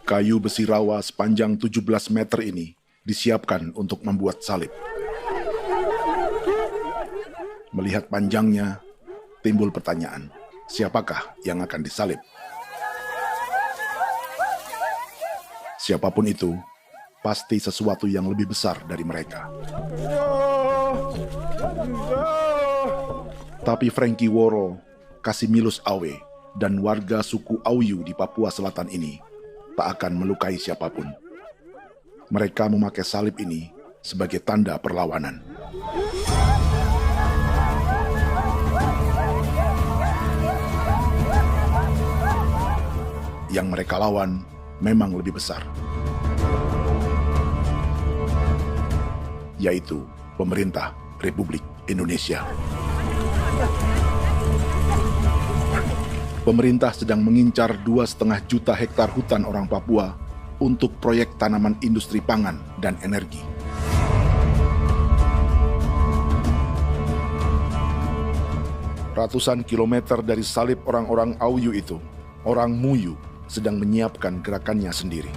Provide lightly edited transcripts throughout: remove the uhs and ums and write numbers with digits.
Kayu besi rawa sepanjang 17 meter ini disiapkan untuk membuat salib. Melihat panjangnya, timbul pertanyaan, siapakah yang akan disalib? Siapapun itu, pasti sesuatu yang lebih besar dari mereka. Tapi Frankie Woro, Casimilus Awe, dan warga suku Auyu di Papua Selatan ini tak akan melukai siapapun. Mereka memakai salib ini sebagai tanda perlawanan. Yang mereka lawan memang lebih besar, yaitu pemerintah Republik Indonesia. Pemerintah sedang mengincar 2,5 juta hektar hutan orang Papua untuk proyek tanaman industri pangan dan energi. Ratusan kilometer dari salib orang-orang Auyu itu, orang Muyu sedang menyiapkan gerakannya sendiri.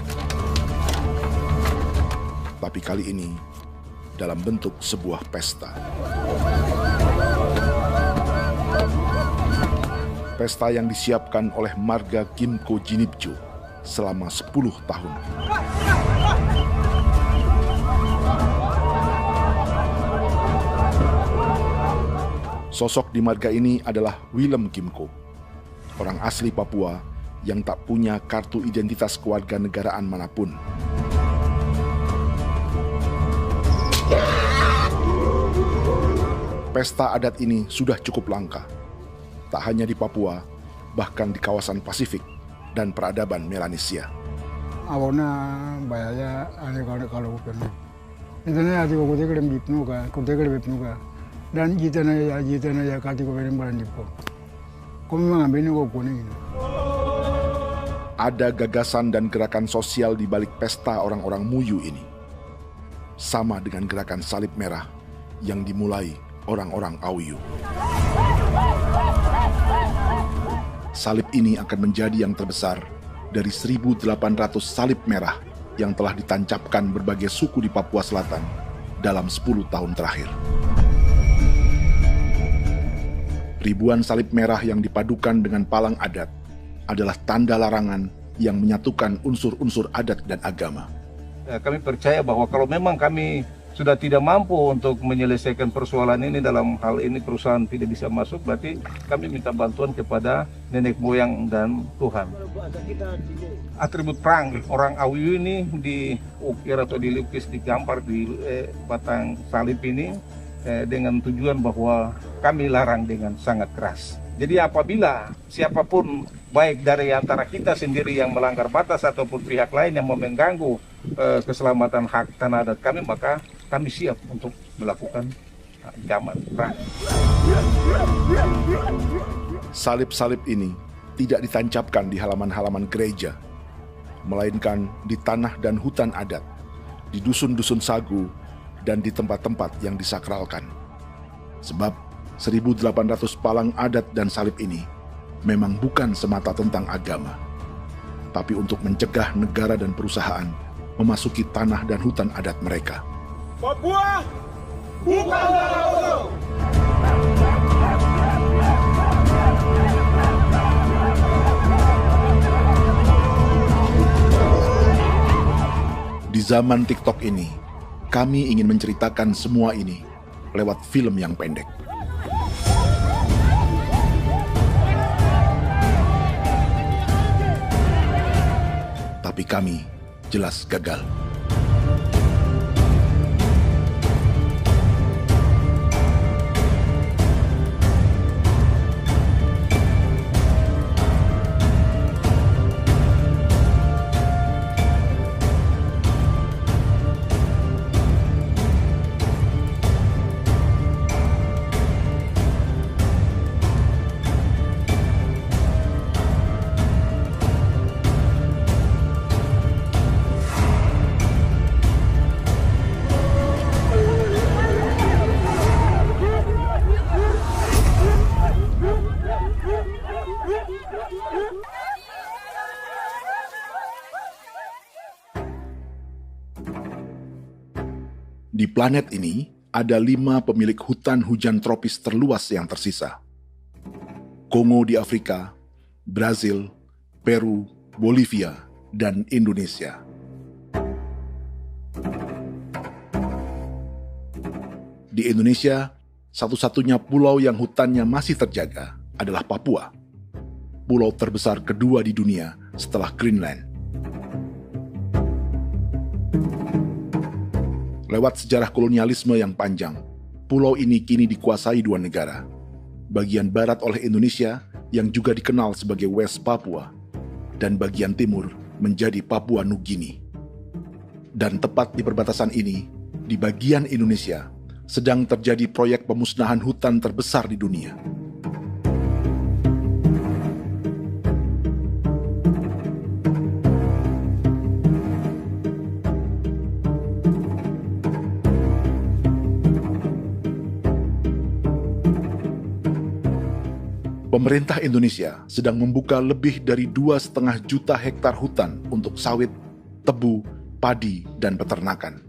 Tapi kali ini dalam bentuk sebuah pesta. Pesta yang disiapkan oleh marga Kimco Jinipjo selama 10 tahun. Sosok di marga ini adalah Willem Kimco, orang asli Papua yang tak punya kartu identitas kewarganegaraan manapun. Pesta adat ini sudah cukup langka. Tak hanya di Papua, bahkan di kawasan Pasifik dan peradaban Melanesia. Awalnya bayarnya kalau bukan. Intinya hati kau tidak bipnuka, dan jitana ya kati kau beri barang dipo. Kau memang ambil kau kuning. Ada gagasan dan gerakan sosial di balik pesta orang-orang Muyu ini. Sama dengan gerakan salib merah yang dimulai orang-orang Auyu. Salib ini akan menjadi yang terbesar dari 1.800 salib merah yang telah ditancapkan berbagai suku di Papua Selatan dalam 10 tahun terakhir. Ribuan salib merah yang dipadukan dengan palang adat adalah tanda larangan yang menyatukan unsur-unsur adat dan agama. Kami percaya bahwa kalau memang kami sudah tidak mampu untuk menyelesaikan persoalan ini, dalam hal ini perusahaan tidak bisa masuk, berarti kami minta bantuan kepada nenek moyang dan Tuhan. Atribut perang orang Auyu ini diukir atau dilukis, digambar di batang salib ini dengan tujuan bahwa kami larang dengan sangat keras. Jadi apabila siapapun, baik dari antara kita sendiri yang melanggar batas ataupun pihak lain yang mau mengganggu keselamatan hak tanah adat kami, maka kami siap untuk melakukan ancaman perang. Salib-salib ini tidak ditancapkan di halaman-halaman gereja, melainkan di tanah dan hutan adat, di dusun-dusun sagu, dan di tempat-tempat yang disakralkan. Sebab 1.800 palang adat dan salib ini memang bukan semata tentang agama, tapi untuk mencegah negara dan perusahaan memasuki tanah dan hutan adat mereka. Papua bukan tanah kosong. Di zaman TikTok ini, kami ingin menceritakan semua ini lewat film yang pendek. Tapi kami jelas gagal. Di planet ini, ada 5 pemilik hutan hujan tropis terluas yang tersisa. Kongo di Afrika, Brazil, Peru, Bolivia, dan Indonesia. Di Indonesia, satu-satunya pulau yang hutannya masih terjaga adalah Papua, pulau terbesar kedua di dunia setelah Greenland. Lewat sejarah kolonialisme yang panjang, pulau ini kini dikuasai 2 negara. Bagian barat oleh Indonesia yang juga dikenal sebagai West Papua, dan bagian timur menjadi Papua Nugini. Dan tepat di perbatasan ini, di bagian Indonesia, sedang terjadi proyek pemusnahan hutan terbesar di dunia. Pemerintah Indonesia sedang membuka lebih dari 2,5 juta hektar hutan untuk sawit, tebu, padi, dan peternakan.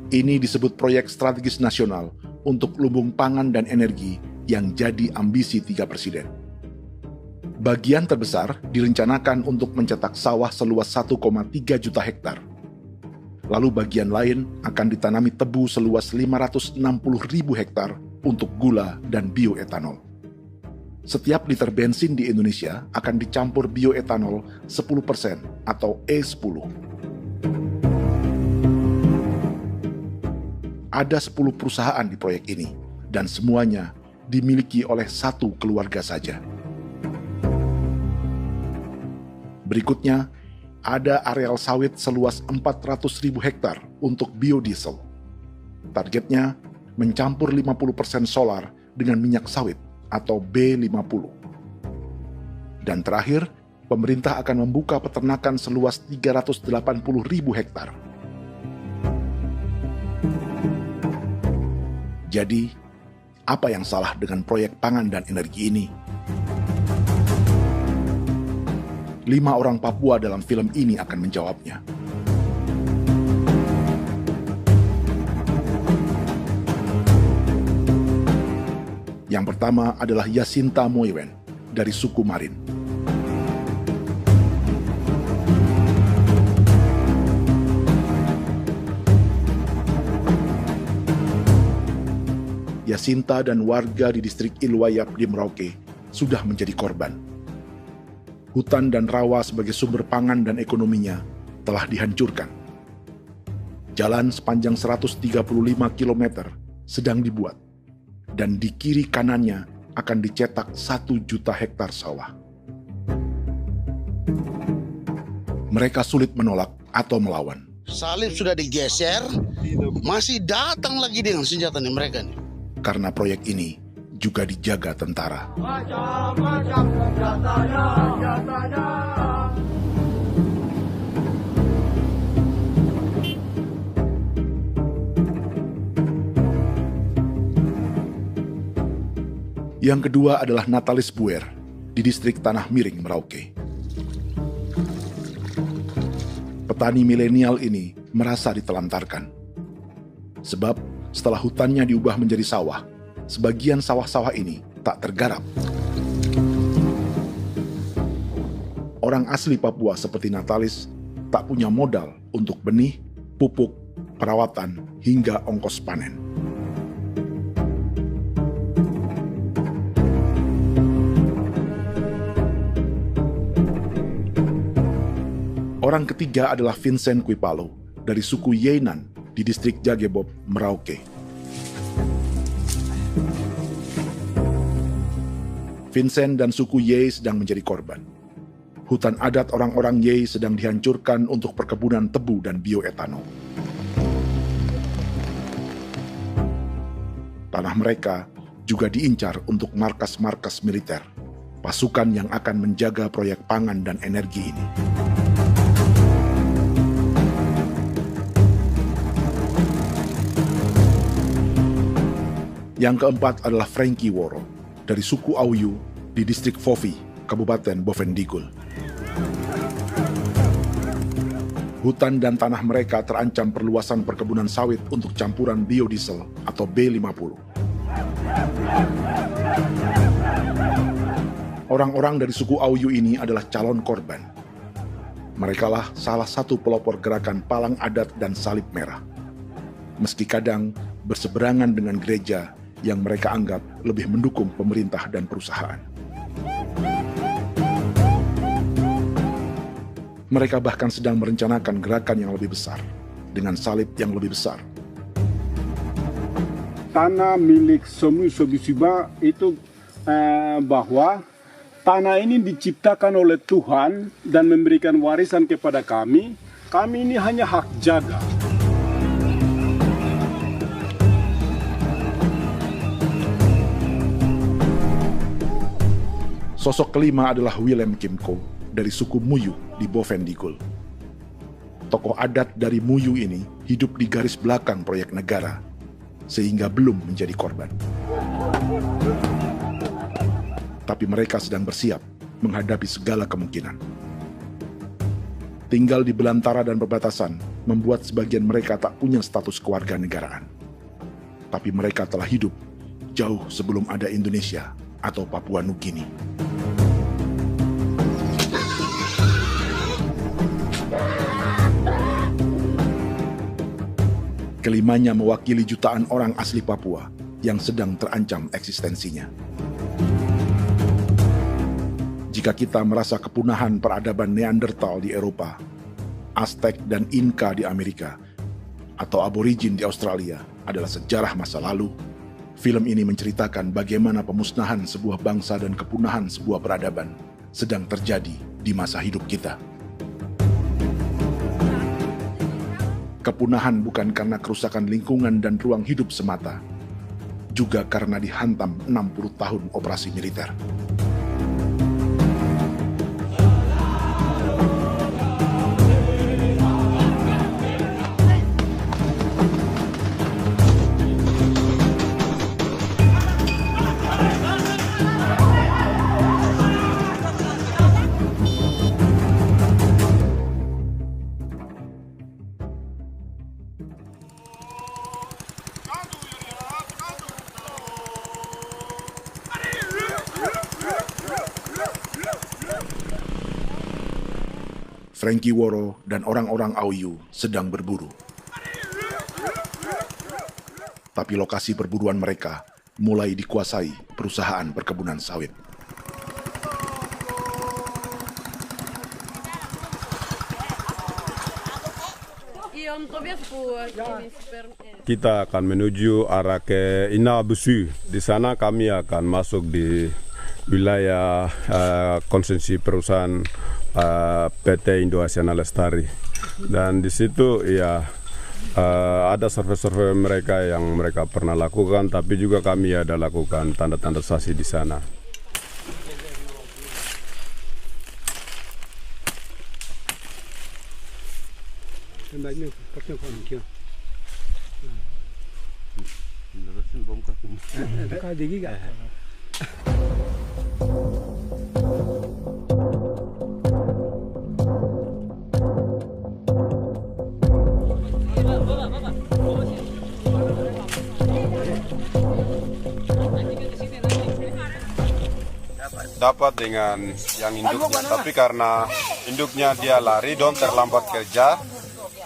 Ini disebut proyek strategis nasional untuk lumbung pangan dan energi yang jadi ambisi 3 presiden. Bagian terbesar direncanakan untuk mencetak sawah seluas 1,3 juta hektar. Lalu bagian lain akan ditanami tebu seluas 560.000 hektar untuk gula dan bioetanol. Setiap liter bensin di Indonesia akan dicampur bioetanol 10% atau E10. Ada 10 perusahaan di proyek ini, dan semuanya dimiliki oleh 1 keluarga saja. Berikutnya, ada areal sawit seluas 400.000 hektar untuk biodiesel. Targetnya mencampur 50% solar dengan minyak sawit atau B50. Dan terakhir, pemerintah akan membuka peternakan seluas 380.000 hektar. Jadi, apa yang salah dengan proyek pangan dan energi ini? 5 orang Papua dalam film ini akan menjawabnya. Yang pertama adalah Yasinta Moiwen dari suku Marin. Yasinta dan warga di distrik Ilwayap di Merauke sudah menjadi korban. Hutan dan rawa sebagai sumber pangan dan ekonominya telah dihancurkan. Jalan sepanjang 135 km sedang dibuat, dan di kiri kanannya akan dicetak 1 juta hektar sawah. Mereka sulit menolak atau melawan. Salib sudah digeser, masih datang lagi dengan senjata mereka nih. Karena proyek ini juga dijaga tentara. Macam-macam senjatanya. Yang kedua adalah Natalis Buer di distrik Tanah Miring, Merauke. Petani milenial ini merasa ditelantarkan. Sebab setelah hutannya diubah menjadi sawah, sebagian sawah-sawah ini tak tergarap. Orang asli Papua seperti Natalis tak punya modal untuk benih, pupuk, perawatan, hingga ongkos panen. Orang ketiga adalah Vincent Kuipalo dari suku Yenan di distrik Jagebob, Merauke. Vincent dan suku Ye sedang menjadi korban. Hutan adat orang-orang Ye sedang dihancurkan untuk perkebunan tebu dan bioetanol. Tanah mereka juga diincar untuk markas-markas militer, pasukan yang akan menjaga proyek pangan dan energi ini. Yang keempat adalah Frankie Woro dari suku Auyu di distrik Fofi, Kabupaten Bovendigul. Hutan dan tanah mereka terancam perluasan perkebunan sawit untuk campuran biodiesel atau B50. Orang-orang dari suku Auyu ini adalah calon korban. Merekalah salah satu pelopor gerakan Palang Adat dan Salib Merah. Meski kadang berseberangan dengan gereja yang mereka anggap lebih mendukung pemerintah dan perusahaan. Mereka bahkan sedang merencanakan gerakan yang lebih besar, dengan salib yang lebih besar. Tanah milik Somu Sobisiba itu bahwa tanah ini diciptakan oleh Tuhan dan memberikan warisan kepada kami. Kami ini hanya hak jaga. Sosok kelima adalah Willem Kimco dari suku Muyu di Bovendigul. Tokoh adat dari Muyu ini hidup di garis belakang proyek negara, sehingga belum menjadi korban. Tapi mereka sedang bersiap menghadapi segala kemungkinan. Tinggal di belantara dan perbatasan membuat sebagian mereka tak punya status kewarganegaraan. Tapi mereka telah hidup jauh sebelum ada Indonesia atau Papua Nugini. Kelimanya mewakili jutaan orang asli Papua yang sedang terancam eksistensinya. Jika kita merasa kepunahan peradaban Neanderthal di Eropa, Aztec dan Inca di Amerika, atau aborigin di Australia adalah sejarah masa lalu, film ini menceritakan bagaimana pemusnahan sebuah bangsa dan kepunahan sebuah peradaban sedang terjadi di masa hidup kita. Kepunahan bukan karena kerusakan lingkungan dan ruang hidup semata, juga karena dihantam 60 tahun operasi militer. Frankie Woro dan orang-orang Auyu sedang berburu. Tapi lokasi perburuan mereka mulai dikuasai perusahaan perkebunan sawit. Kita akan menuju arah ke Inabusu. Di sana kami akan masuk di wilayah konsesi perusahaan PT Indo Asiana Lestari, dan di situ ya ada survei-survei mereka yang mereka pernah lakukan, tapi juga kami ada lakukan tanda-tanda saksi di sana. Dapat dengan yang induknya, tapi karena induknya dia lari dan terlambat kerja,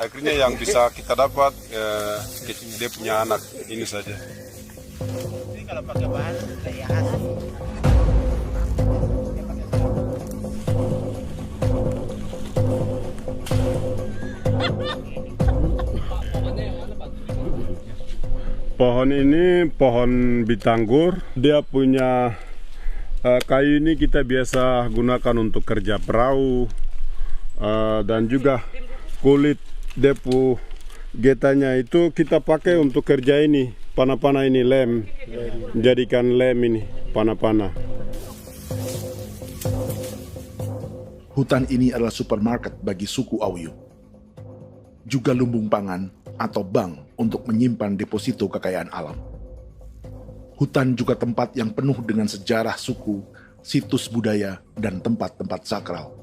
akhirnya yang bisa kita dapat dia punya anak ini saja. Ini kalau pakai bahan pohon ini pohon bitanggur, dia punya kayu ini kita biasa gunakan untuk kerja perahu, dan juga kulit depu getanya itu kita pakai untuk kerja ini, panah-panah ini lem, jadikan lem ini, panah-panah. Hutan ini adalah supermarket bagi suku Auyu. Juga lumbung pangan atau bank untuk menyimpan deposito kekayaan alam. Hutan juga tempat yang penuh dengan sejarah suku, situs budaya, dan tempat-tempat sakral.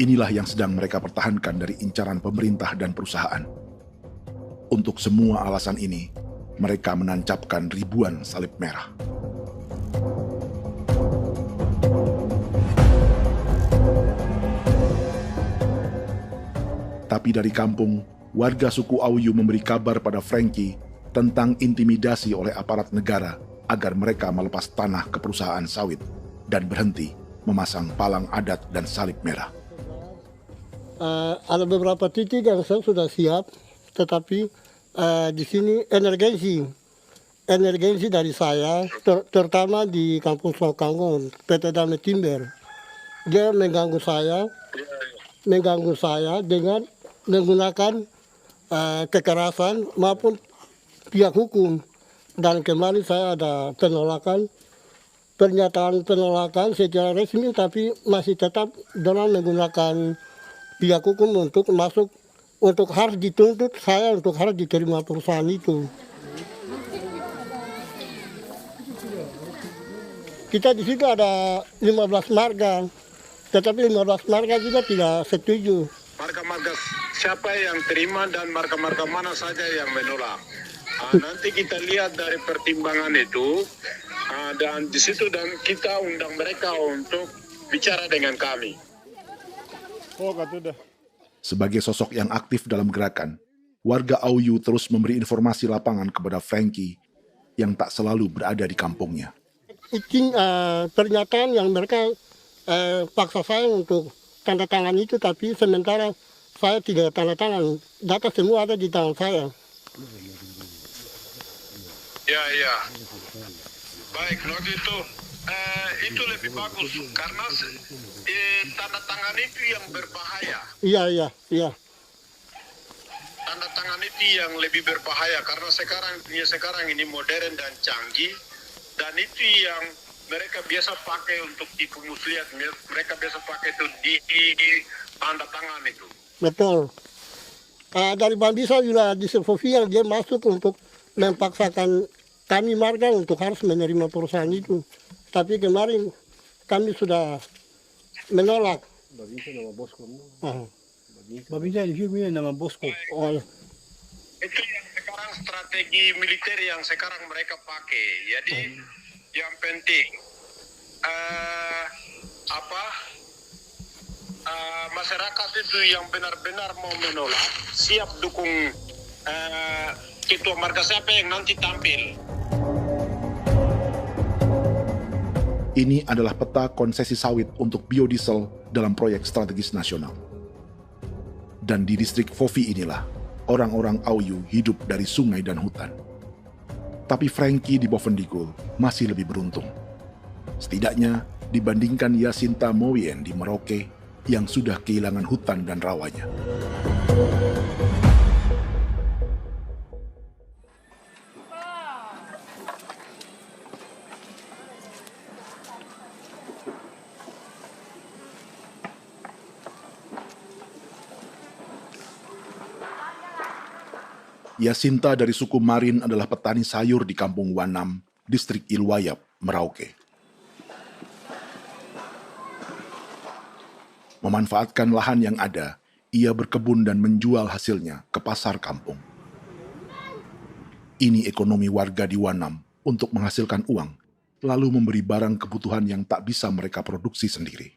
Inilah yang sedang mereka pertahankan dari incaran pemerintah dan perusahaan. Untuk semua alasan ini, mereka menancapkan ribuan salib merah. Tapi dari kampung, warga suku Auyu memberi kabar pada Frankie tentang intimidasi oleh aparat negara agar mereka melepas tanah ke perusahaan sawit dan berhenti memasang palang adat dan salib merah. Ada beberapa titik yang saya sudah siap, tetapi di sini emergensi dari saya, terutama di Kampung Sokanggon, PT Damai Timber. Dia mengganggu saya dengan menggunakan kekerasan maupun pihak hukum. Dan kemarin saya ada pernyataan penolakan secara resmi, tapi masih tetap dengan menggunakan pihak hukum untuk masuk, untuk harus dituntut saya untuk harus diterima perusahaan itu. Kita di situ ada 15 marga, tetapi 15 marga juga tidak setuju. Marga-marga siapa yang terima dan marga-marga mana saja yang menolak. Nanti kita lihat dari pertimbangan itu, dan di situ dan kita undang mereka untuk bicara dengan kami. Sebagai sosok yang aktif dalam gerakan, warga Auyu terus memberi informasi lapangan kepada Frankie yang tak selalu berada di kampungnya. Itu pernyataan yang mereka paksa saya untuk tanda tangan itu, tapi sementara saya tidak tanda tangan. Data semua ada di tangan saya. Ya. Baik, kalau gitu itu lebih bagus karena tanda tangan itu yang berbahaya. Iya. Tanda tangan itu yang lebih berbahaya karena sekarang ini modern dan canggih, dan itu yang mereka biasa pakai untuk tipu muslihat. Mereka biasa pakai itu di tanda tangan itu. Betul. Dari Bambisa juga di Sofia dia masuk untuk memaksakan kami marga untuk harus menerima perusahaan itu. Tapi kemarin kami sudah menolak. Babinsa nama Bosco. Babinsa di sini nama Bosco. Oh. Itu yang sekarang strategi militer yang sekarang mereka pakai. Jadi yang penting masyarakat itu yang benar-benar mau menolak siap dukung ketua marga siapa yang nanti tampil. Ini adalah peta konsesi sawit untuk biodiesel dalam proyek strategis nasional. Dan di distrik Fofi inilah, orang-orang Auyu hidup dari sungai dan hutan. Tapi Frankie di Bovendigul masih lebih beruntung. Setidaknya dibandingkan Yasinta Moyen di Merauke yang sudah kehilangan hutan dan rawanya. Yasinta dari suku Marin adalah petani sayur di Kampung Wanam, distrik Ilwayap, Merauke. Memanfaatkan lahan yang ada, ia berkebun dan menjual hasilnya ke pasar kampung. Ini ekonomi warga di Wanam untuk menghasilkan uang, lalu memberi barang kebutuhan yang tak bisa mereka produksi sendiri.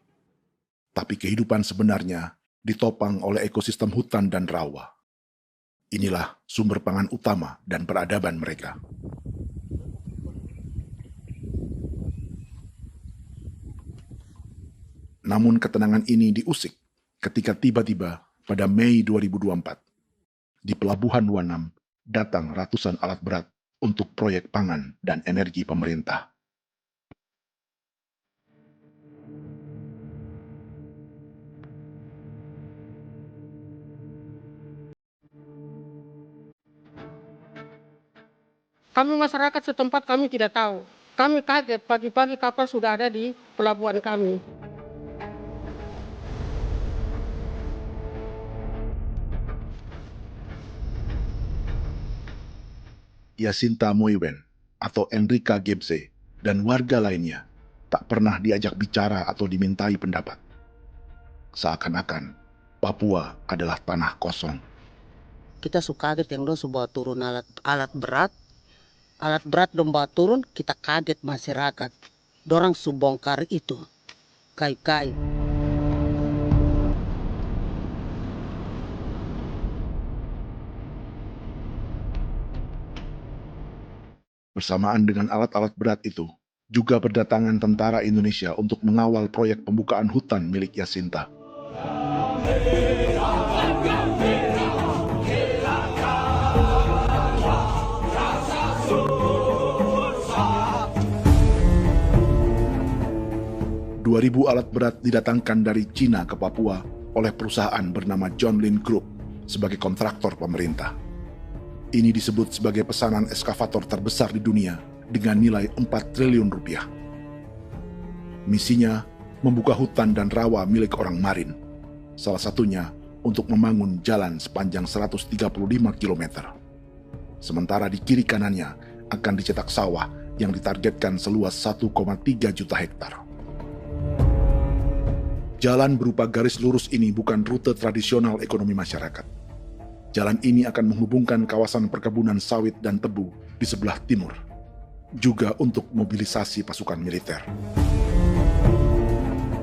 Tapi kehidupan sebenarnya ditopang oleh ekosistem hutan dan rawa. Inilah sumber pangan utama dan peradaban mereka. Namun ketenangan ini diusik ketika tiba-tiba pada Mei 2024, di Pelabuhan Wanam datang ratusan alat berat untuk proyek pangan dan energi pemerintah. Kami masyarakat setempat kami tidak tahu. Kami kaget pagi-pagi kapal sudah ada di pelabuhan kami. Yasinta Moiwen atau Enrika Gebze dan warga lainnya tak pernah diajak bicara atau dimintai pendapat. Seakan-akan Papua adalah tanah kosong. Kita suka kaget yang dong bawa turun alat berat dong bawa turun, kita kaget masyarakat. Dorang subongkar itu kayu-kayu. Bersamaan dengan alat-alat berat itu, juga berdatangan tentara Indonesia untuk mengawal proyek pembukaan hutan milik Jacinta. Ribu alat berat didatangkan dari Cina ke Papua oleh perusahaan bernama John Lin Group sebagai kontraktor pemerintah. Ini disebut sebagai pesanan eskavator terbesar di dunia dengan nilai 4 triliun rupiah. Misinya membuka hutan dan rawa milik orang Marin, salah satunya untuk membangun jalan sepanjang 135 km. Sementara di kiri kanannya akan dicetak sawah yang ditargetkan seluas 1,3 juta hektar. Jalan berupa garis lurus ini bukan rute tradisional ekonomi masyarakat. Jalan ini akan menghubungkan kawasan perkebunan sawit dan tebu di sebelah timur, juga untuk mobilisasi pasukan militer.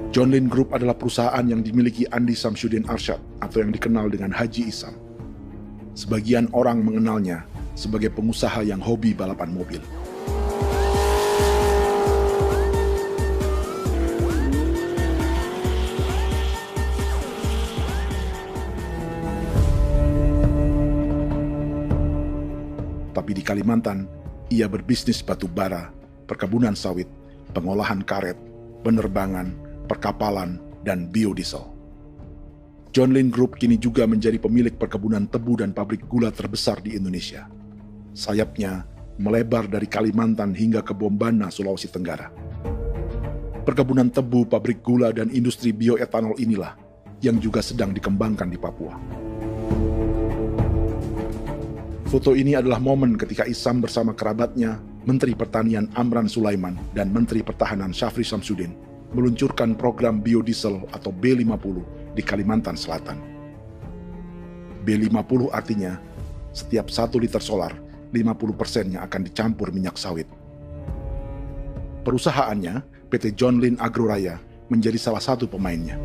John Lin Group adalah perusahaan yang dimiliki Andi Samsudin Arsyad atau yang dikenal dengan Haji Isam. Sebagian orang mengenalnya sebagai pengusaha yang hobi balapan mobil. Tapi di Kalimantan, ia berbisnis batu bara, perkebunan sawit, pengolahan karet, penerbangan, perkapalan, dan biodiesel. John Lin Group kini juga menjadi pemilik perkebunan tebu dan pabrik gula terbesar di Indonesia. Sayapnya melebar dari Kalimantan hingga ke Bombana, Sulawesi Tenggara. Perkebunan tebu, pabrik gula, dan industri bioetanol inilah yang juga sedang dikembangkan di Papua. Foto ini adalah momen ketika Isam bersama kerabatnya, Menteri Pertanian Amran Sulaiman dan Menteri Pertahanan Syafri Samsudin meluncurkan program biodiesel atau B50 di Kalimantan Selatan. B50 artinya setiap 1 liter solar, 50%-nya akan dicampur minyak sawit. Perusahaannya, PT John Lin Agroraya, menjadi salah satu pemainnya.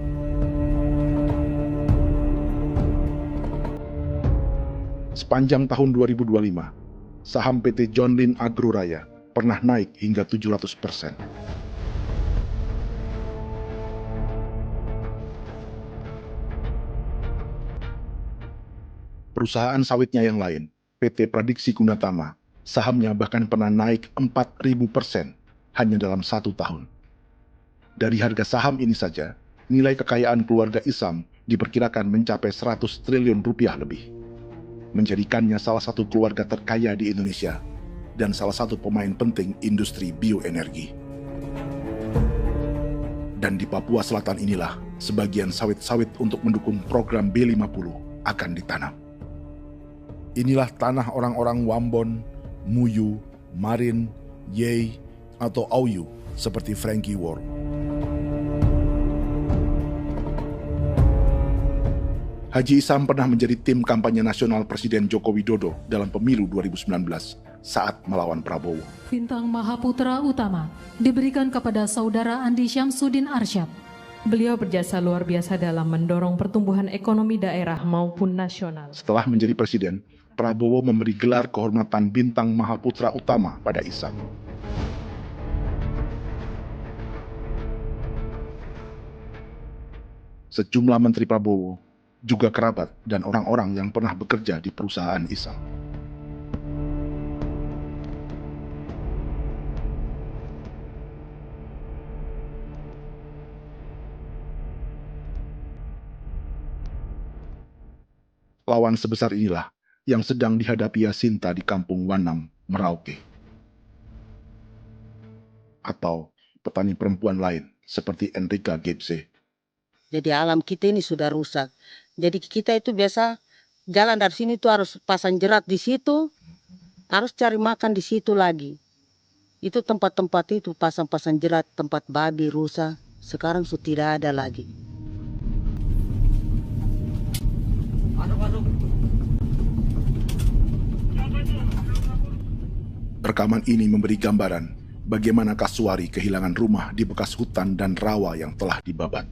Sepanjang tahun 2025, saham PT John Lin Agroraya pernah naik hingga 700%. Perusahaan sawitnya yang lain, PT Pradiksi Gunatama, sahamnya bahkan pernah naik 4.000% hanya dalam 1 tahun. Dari harga saham ini saja, nilai kekayaan keluarga Isam diperkirakan mencapai 100 triliun rupiah lebih, menjadikannya salah satu keluarga terkaya di Indonesia dan salah satu pemain penting industri bioenergi. Dan di Papua Selatan inilah sebagian sawit-sawit untuk mendukung program B50 akan ditanam. Inilah tanah orang-orang Wambon, Muyu, Marin, Yei, atau Auyu seperti Frankie Ward. Haji Isam pernah menjadi tim kampanye nasional Presiden Joko Widodo dalam pemilu 2019 saat melawan Prabowo. Bintang Mahaputra Utama diberikan kepada Saudara Andi Syamsuddin Arsyad. Beliau berjasa luar biasa dalam mendorong pertumbuhan ekonomi daerah maupun nasional. Setelah menjadi presiden, Prabowo memberi gelar kehormatan Bintang Mahaputra Utama pada Isam. Sejumlah menteri Prabowo juga kerabat dan orang-orang yang pernah bekerja di perusahaan Isam. Lawan sebesar inilah yang sedang dihadapi Jacinta di kampung Wanam, Merauke. Atau petani perempuan lain seperti Enrika Gebse. Jadi alam kita ini sudah rusak. Jadi kita itu biasa jalan dari sini tuh harus pasang jerat di situ, harus cari makan di situ lagi. Itu tempat-tempat itu pasang-pasang jerat, tempat babi, rusa, sekarang sudah tidak ada lagi. Rekaman ini memberi gambaran bagaimana Kasuari kehilangan rumah di bekas hutan dan rawa yang telah dibabat.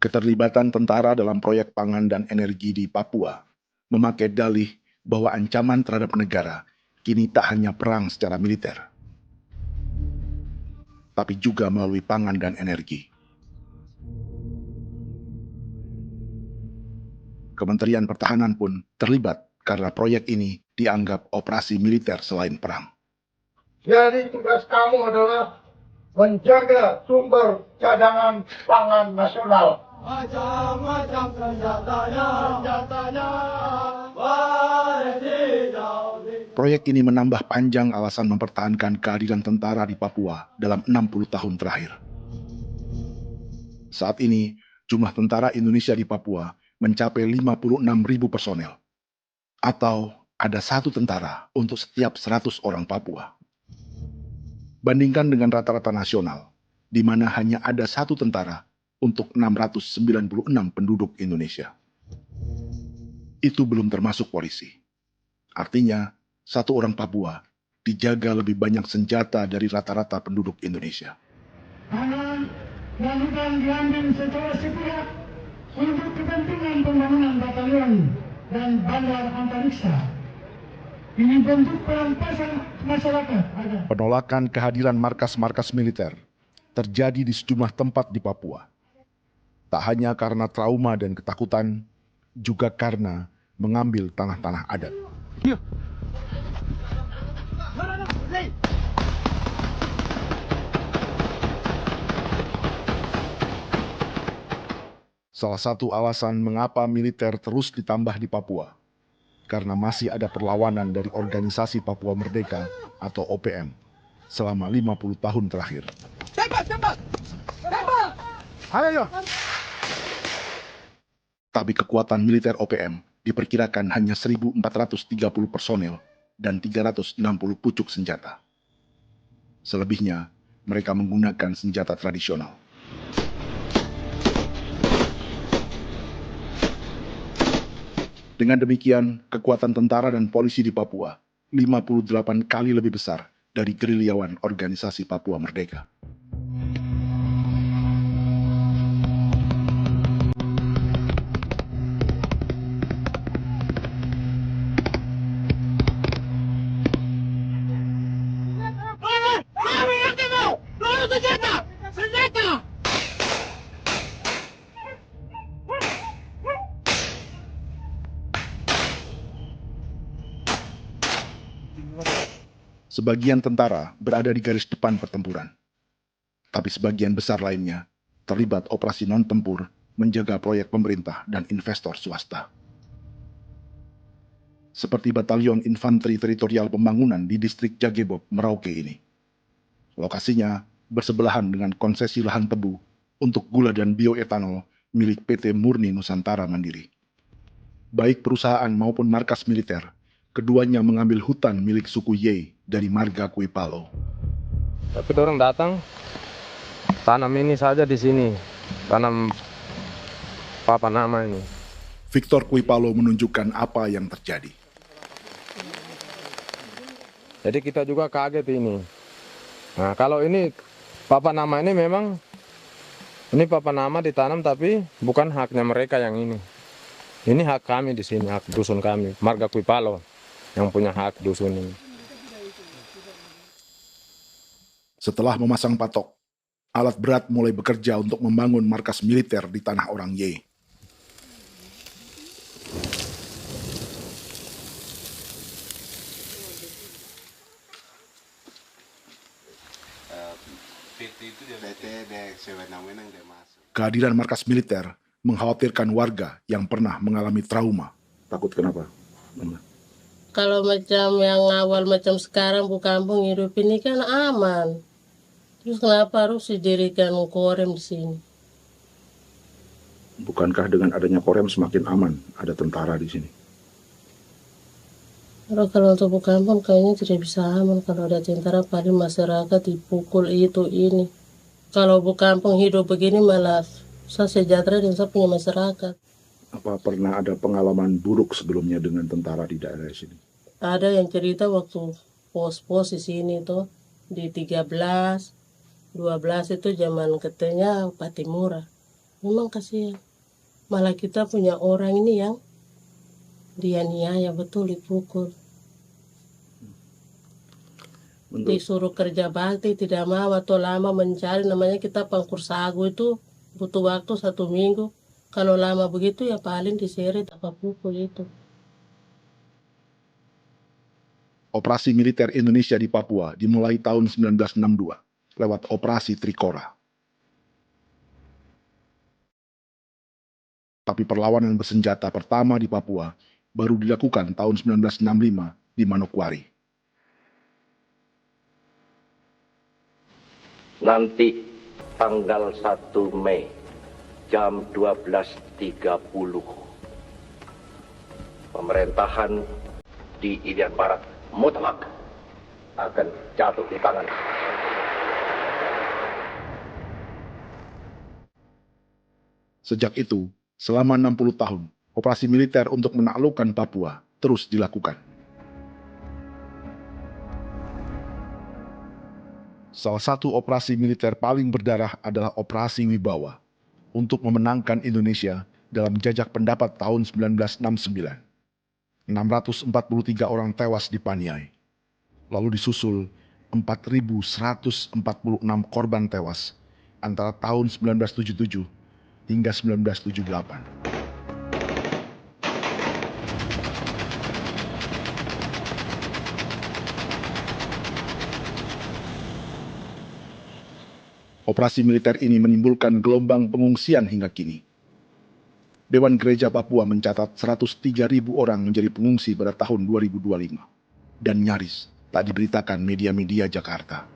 Keterlibatan tentara dalam proyek pangan dan energi di Papua memakai dalih bahwa ancaman terhadap negara kini tak hanya perang secara militer, tapi juga melalui pangan dan energi. Kementerian Pertahanan pun terlibat karena proyek ini dianggap operasi militer selain perang. Jadi tugas kamu adalah menjaga sumber cadangan pangan nasional. Macam-macam senjatanya, Proyek ini menambah panjang alasan mempertahankan kehadiran tentara di Papua dalam 60 tahun terakhir. Saat ini, jumlah tentara Indonesia di Papua mencapai 56.000 personel, atau ada 1 tentara untuk setiap 100 orang Papua. Bandingkan dengan rata-rata nasional, di mana hanya ada 1 tentara untuk 696 penduduk Indonesia. Itu belum termasuk polisi. Artinya, 1 orang Papua dijaga lebih banyak senjata dari rata-rata penduduk Indonesia. Tanah yang akan diambil secara sepihak untuk kepentingan pembangunan batalion dan bandar antariksa. Ini bentuk perampasan masyarakat. Penolakan kehadiran markas-markas militer terjadi di sejumlah tempat di Papua. Tak hanya karena trauma dan ketakutan, juga karena mengambil tanah-tanah adat. Salah satu alasan mengapa militer terus ditambah di Papua, karena masih ada perlawanan dari Organisasi Papua Merdeka atau OPM selama 50 tahun terakhir. Ayo. Tapi kekuatan militer OPM diperkirakan hanya 1.430 personel dan 360 pucuk senjata. Selebihnya, mereka menggunakan senjata tradisional. Dengan demikian, kekuatan tentara dan polisi di Papua 58 kali lebih besar dari gerilyawan Organisasi Papua Merdeka. Sebagian tentara berada di garis depan pertempuran, tapi sebagian besar lainnya terlibat operasi non-tempur menjaga proyek pemerintah dan investor swasta. Seperti Batalion Infanteri Teritorial Pembangunan di distrik Jagebob, Merauke ini. Lokasinya bersebelahan dengan konsesi lahan tebu untuk gula dan bioetanol milik PT Murni Nusantara Mandiri. Baik perusahaan maupun markas militer, keduanya mengambil hutan milik suku Ye dari marga Kuipalo. Tapi orang datang tanam ini saja di sini, tanam papan nama ini. Victor Kuipalo menunjukkan apa yang terjadi. Jadi kita juga kaget ini. Nah, kalau ini papan nama ini memang ini papan nama ditanam tapi bukan haknya mereka yang ini. Ini hak kami di sini, hak dusun kami, marga Kuipalo yang punya hak dusun ini. Setelah memasang patok, alat berat mulai bekerja untuk membangun markas militer di tanah orang Ye. Kehadiran markas militer mengkhawatirkan warga yang pernah mengalami trauma. Takut kenapa? Kalau macam yang awal macam sekarang bu kampung hidup ini kan aman. Terus kenapa harus didirikan korem di sini? Bukankah dengan adanya Korem semakin aman ada tentara di sini? Kalau untuk Bukampung kayaknya tidak bisa aman kalau ada tentara, paling masyarakat dipukul itu ini. Kalau Bukampung hidup begini malah saya sejahtera dan saya punya masyarakat. Apa pernah ada pengalaman buruk sebelumnya dengan tentara di daerah sini? Ada yang cerita waktu pos-pos di sini tuh di 13, 12 itu zaman katanya Patimura. Memang kasihan. Malah kita punya orang ini yang dianiaya betul, dipukul. Disuruh kerja bakti tidak mau atau lama mencari, namanya kita pangkur sagu itu butuh waktu 1 minggu. Kalau lama begitu ya paling diseret apa pukul itu. Operasi militer Indonesia di Papua dimulai tahun 1962 lewat Operasi Trikora. Tapi perlawanan bersenjata pertama di Papua baru dilakukan tahun 1965 di Manokwari. Nanti tanggal 1 Mei jam 12.30 pemerintahan di Irian Barat mutlak akan jatuh di tangan. Sejak itu, selama 60 tahun, operasi militer untuk menaklukkan Papua terus dilakukan. Salah satu operasi militer paling berdarah adalah Operasi Wibawa untuk memenangkan Indonesia dalam jajak pendapat tahun 1969. 643 orang tewas di Paniai. Lalu disusul 4.146 korban tewas antara tahun 1977 hingga 1978. Operasi militer ini menimbulkan gelombang pengungsian hingga kini. Dewan Gereja Papua mencatat 103.000 orang menjadi pengungsi pada tahun 2025 dan nyaris tak diberitakan media-media Jakarta.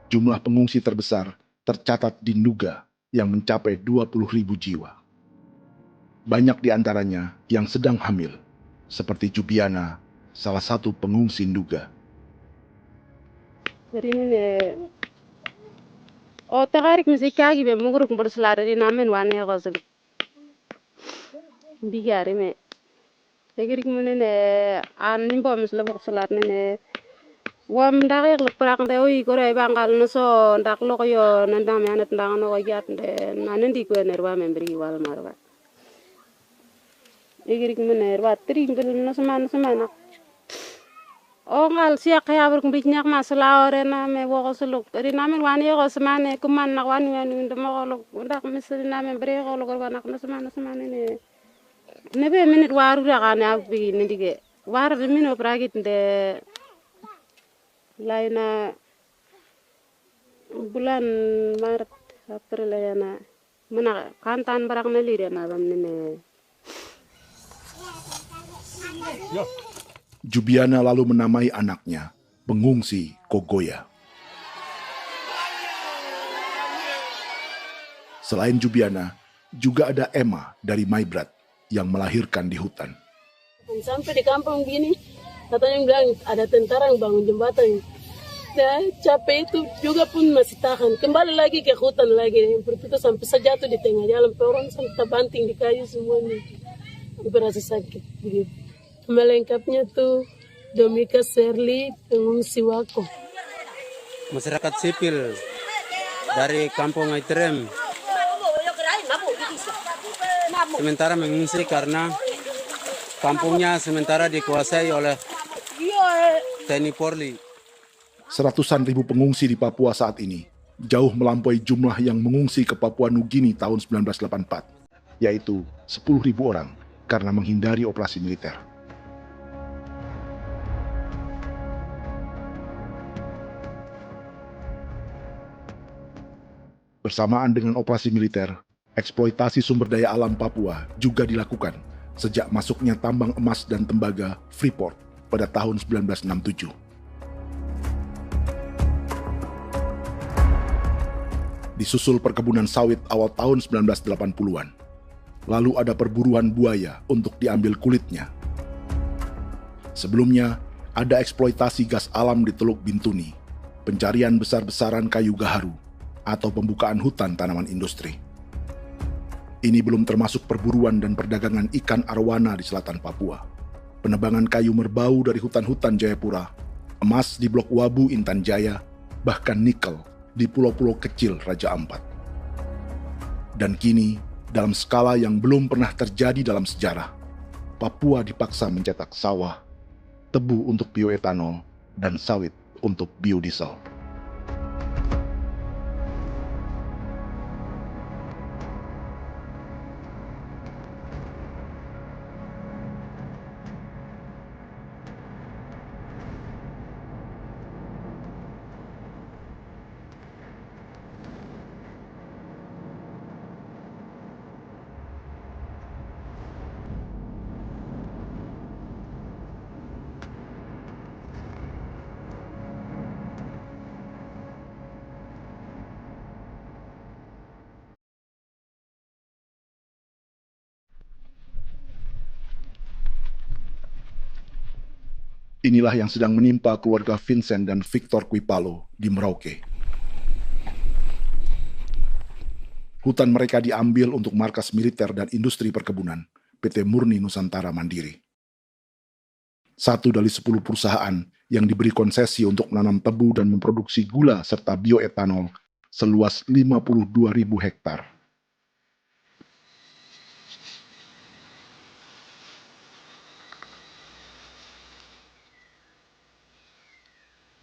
Jumlah pengungsi terbesar tercatat di Nduga yang mencapai 20.000 jiwa. Banyak di antaranya yang sedang hamil, seperti Jubiana, salah satu pengungsi Nduga. Jadi ini tagarik musikagi be muguruk berselari di namen wane gosel. Bigari me. Tagarik munene anin bom selab berselari ne. Wam dagir leprak de oi gore bangal no so ndak lo yo nandang me anet ndang no yat de nanen di ko nerwa membri wal marwa. Tagarik munene wa tri bel no semana. Oh ngal siak kaya berkumpulnya masalah orang me wakosuluk. Dari namen wani ko semane kuman nak wani ndemo kolok ndak misal namen beri kolok korban nak semane ne. Nebe menit waru dah kan abi nindige. Waru minit peragi de laina bulan Maret April yana mana kantan barang neli na bam ne. Jubiana lalu menamai anaknya pengungsi Kogoya. Selain Jubiana, juga ada Emma dari Maibrat yang melahirkan di hutan. Sampai di kampung gini, katanya bilang ada tentara yang bangun jembatan. Nah, capek itu juga pun masih tahan. Kembali lagi ke hutan lagi. Seperti itu sampai sejatuh di tengah jalan. Orang sampai terbanting di kayu semuanya. Berasa sakit begitu. Melengkapnya tuh Domika Serli, pengungsi Wako. Masyarakat sipil dari Kampung Aitrem sementara mengungsi karena kampungnya sementara dikuasai oleh TNI Polri. Seratusan ribu pengungsi di Papua saat ini jauh melampaui jumlah yang mengungsi ke Papua Nugini tahun 1984, yaitu 10.000 orang karena menghindari operasi militer. Bersamaan dengan operasi militer, eksploitasi sumber daya alam Papua juga dilakukan sejak masuknya tambang emas dan tembaga Freeport pada tahun 1967. Disusul perkebunan sawit awal tahun 1980-an. Lalu ada perburuan buaya untuk diambil kulitnya. Sebelumnya, ada eksploitasi gas alam di Teluk Bintuni, pencarian besar-besaran kayu gaharu, atau pembukaan hutan tanaman industri. Ini belum termasuk perburuan dan perdagangan ikan arwana di selatan Papua, penebangan kayu merbau dari hutan-hutan Jayapura, emas di Blok Wabu Intan Jaya, bahkan nikel di pulau-pulau kecil Raja Ampat. Dan kini, dalam skala yang belum pernah terjadi dalam sejarah, Papua dipaksa mencetak sawah, tebu untuk bioetanol, dan sawit untuk biodiesel. Inilah yang sedang menimpa keluarga Vincent dan Victor Kuipalo di Merauke. Hutan mereka diambil untuk markas militer dan industri perkebunan, PT Murni Nusantara Mandiri. 1 dari 10 perusahaan yang diberi konsesi untuk menanam tebu dan memproduksi gula serta bioetanol seluas 52.000 hektar.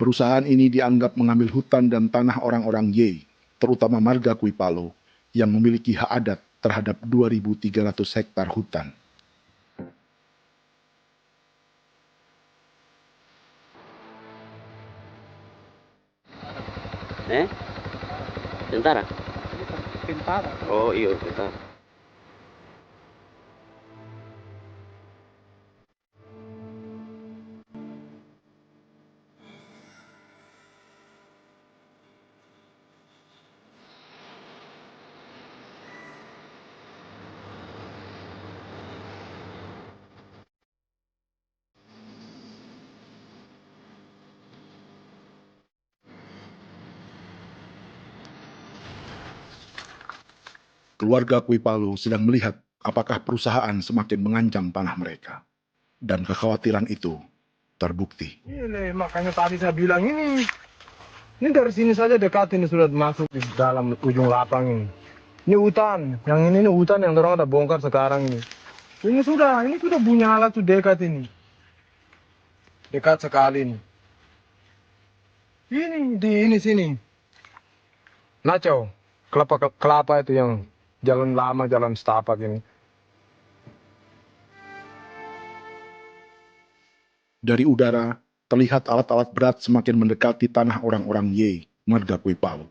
Perusahaan ini dianggap mengambil hutan dan tanah orang-orang Ye, terutama marga Kuipalo, yang memiliki hak adat terhadap 2.300 hektar hutan. Tentara? Tentara. Oh iya, tentara. Keluarga Kuipalo sedang melihat apakah perusahaan semakin mengancam tanah mereka. Dan kekhawatiran itu terbukti. Ini makanya tadi saya bilang ini dari sini saja dekat ini sudah masuk di dalam ujung lapang ini. Ini hutan, yang ini hutan yang orang ada bongkar sekarang ini. Ini sudah punya alat sudah dekat ini. Dekat sekali ini. Ini sini. Nacau, kelapa itu yang jalan lama, jalan setapak ini. Dari udara, terlihat alat-alat berat semakin mendekati tanah orang-orang Ye, marga Kuipalo.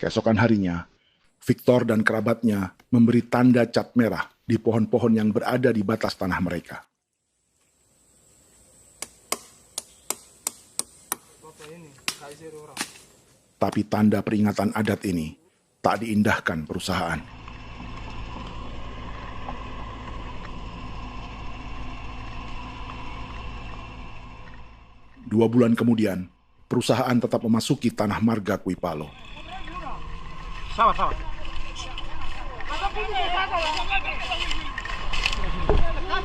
Keesokan harinya, Victor dan kerabatnya memberi tanda cat merah di pohon-pohon yang berada di batas tanah mereka. Tapi tanda peringatan adat ini tak diindahkan perusahaan. Dua bulan kemudian, perusahaan tetap memasuki tanah marga Kuipalo. Sama. Kami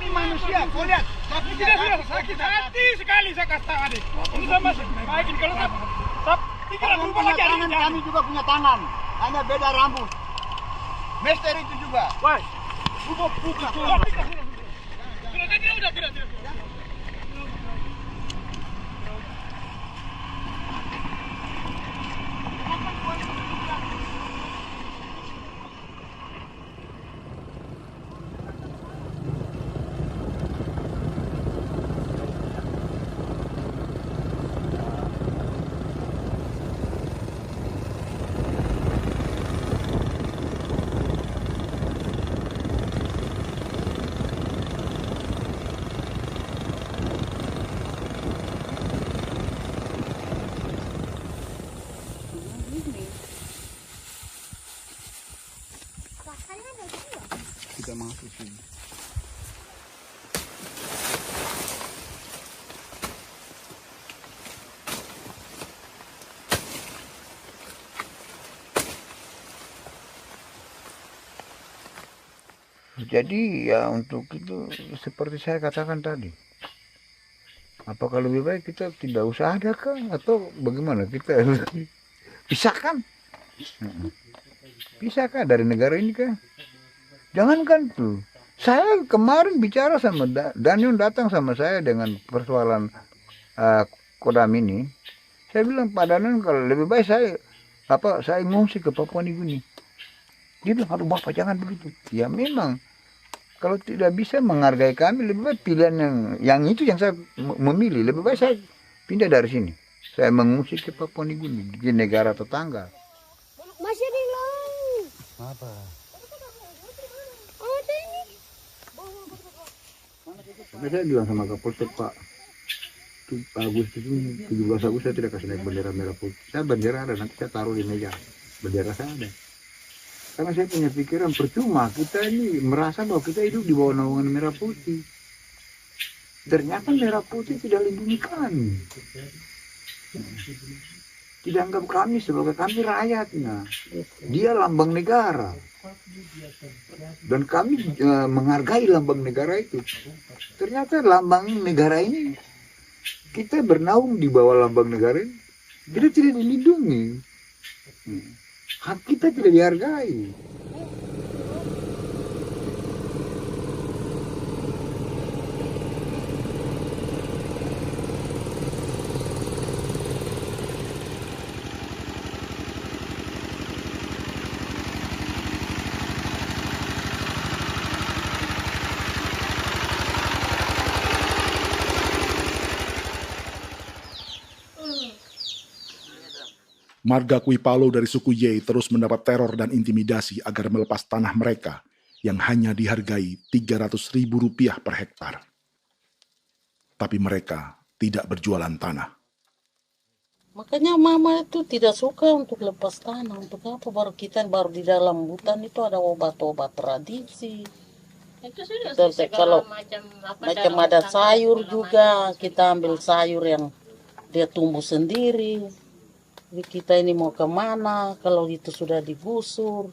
manusia, kau lihat. Tapi tidak sakit hati sekali saya kasih tahu adik. Ini sama baik kalau pikiran berubah lagi tangan, kami juga punya tangan. Hanya beda rambut. Mister itu juga. Woi. Buka. Tidak. masuk sini. Jadi ya untuk itu seperti saya katakan tadi, apakah lebih baik kita tidak usah ada kah atau bagaimana, kita pisahkan, pisahkan dari negara ini kah? Jangankan tuh, saya kemarin bicara sama Daniel, datang sama saya dengan persoalan Kodam ini, saya bilang Pak Daniel kalau lebih baik saya ngungsi ke Papua Nugini. Dia bilang, aduh Bapak jangan begitu. Ya memang, kalau tidak bisa menghargai kami, lebih baik pilihan yang itu yang saya memilih. Lebih baik saya pindah dari sini. Saya mengungsi ke Papua Nugini, di negara tetangga. Masih di laut. Apa? Karena saya bilang sama Kapolsek, Pak, Agustus ini, 17 Agustus saya tidak kasih naik bendera merah putih. Saya bendera ada, nanti saya taruh di meja. Bendera saya ada. Karena saya punya pikiran percuma kita ini merasa bahwa kita hidup di bawah naungan merah putih. Ternyata merah putih tidak lindungi kami. Tidak anggap kami sebagai kami rakyatnya. Dia lambang negara. Dan kami menghargai lambang negara itu. Ternyata lambang negara ini, kita bernaung di bawah lambang negara ini, kita tidak dilindungi. Hak kita tidak dihargai. Marga Kuipalo dari suku Ye terus mendapat teror dan intimidasi agar melepas tanah mereka yang hanya dihargai Rp300.000 per hektar. Tapi mereka tidak berjualan tanah. Makanya mama itu tidak suka untuk lepas tanah. Untuk apa? Baru di dalam hutan itu ada obat-obat tradisi. Itu sudah Kalau macam ada sayur juga, kita ambil sayur yang dia tumbuh sendiri. Jadi kita ini mau kemana, kalau itu sudah digusur,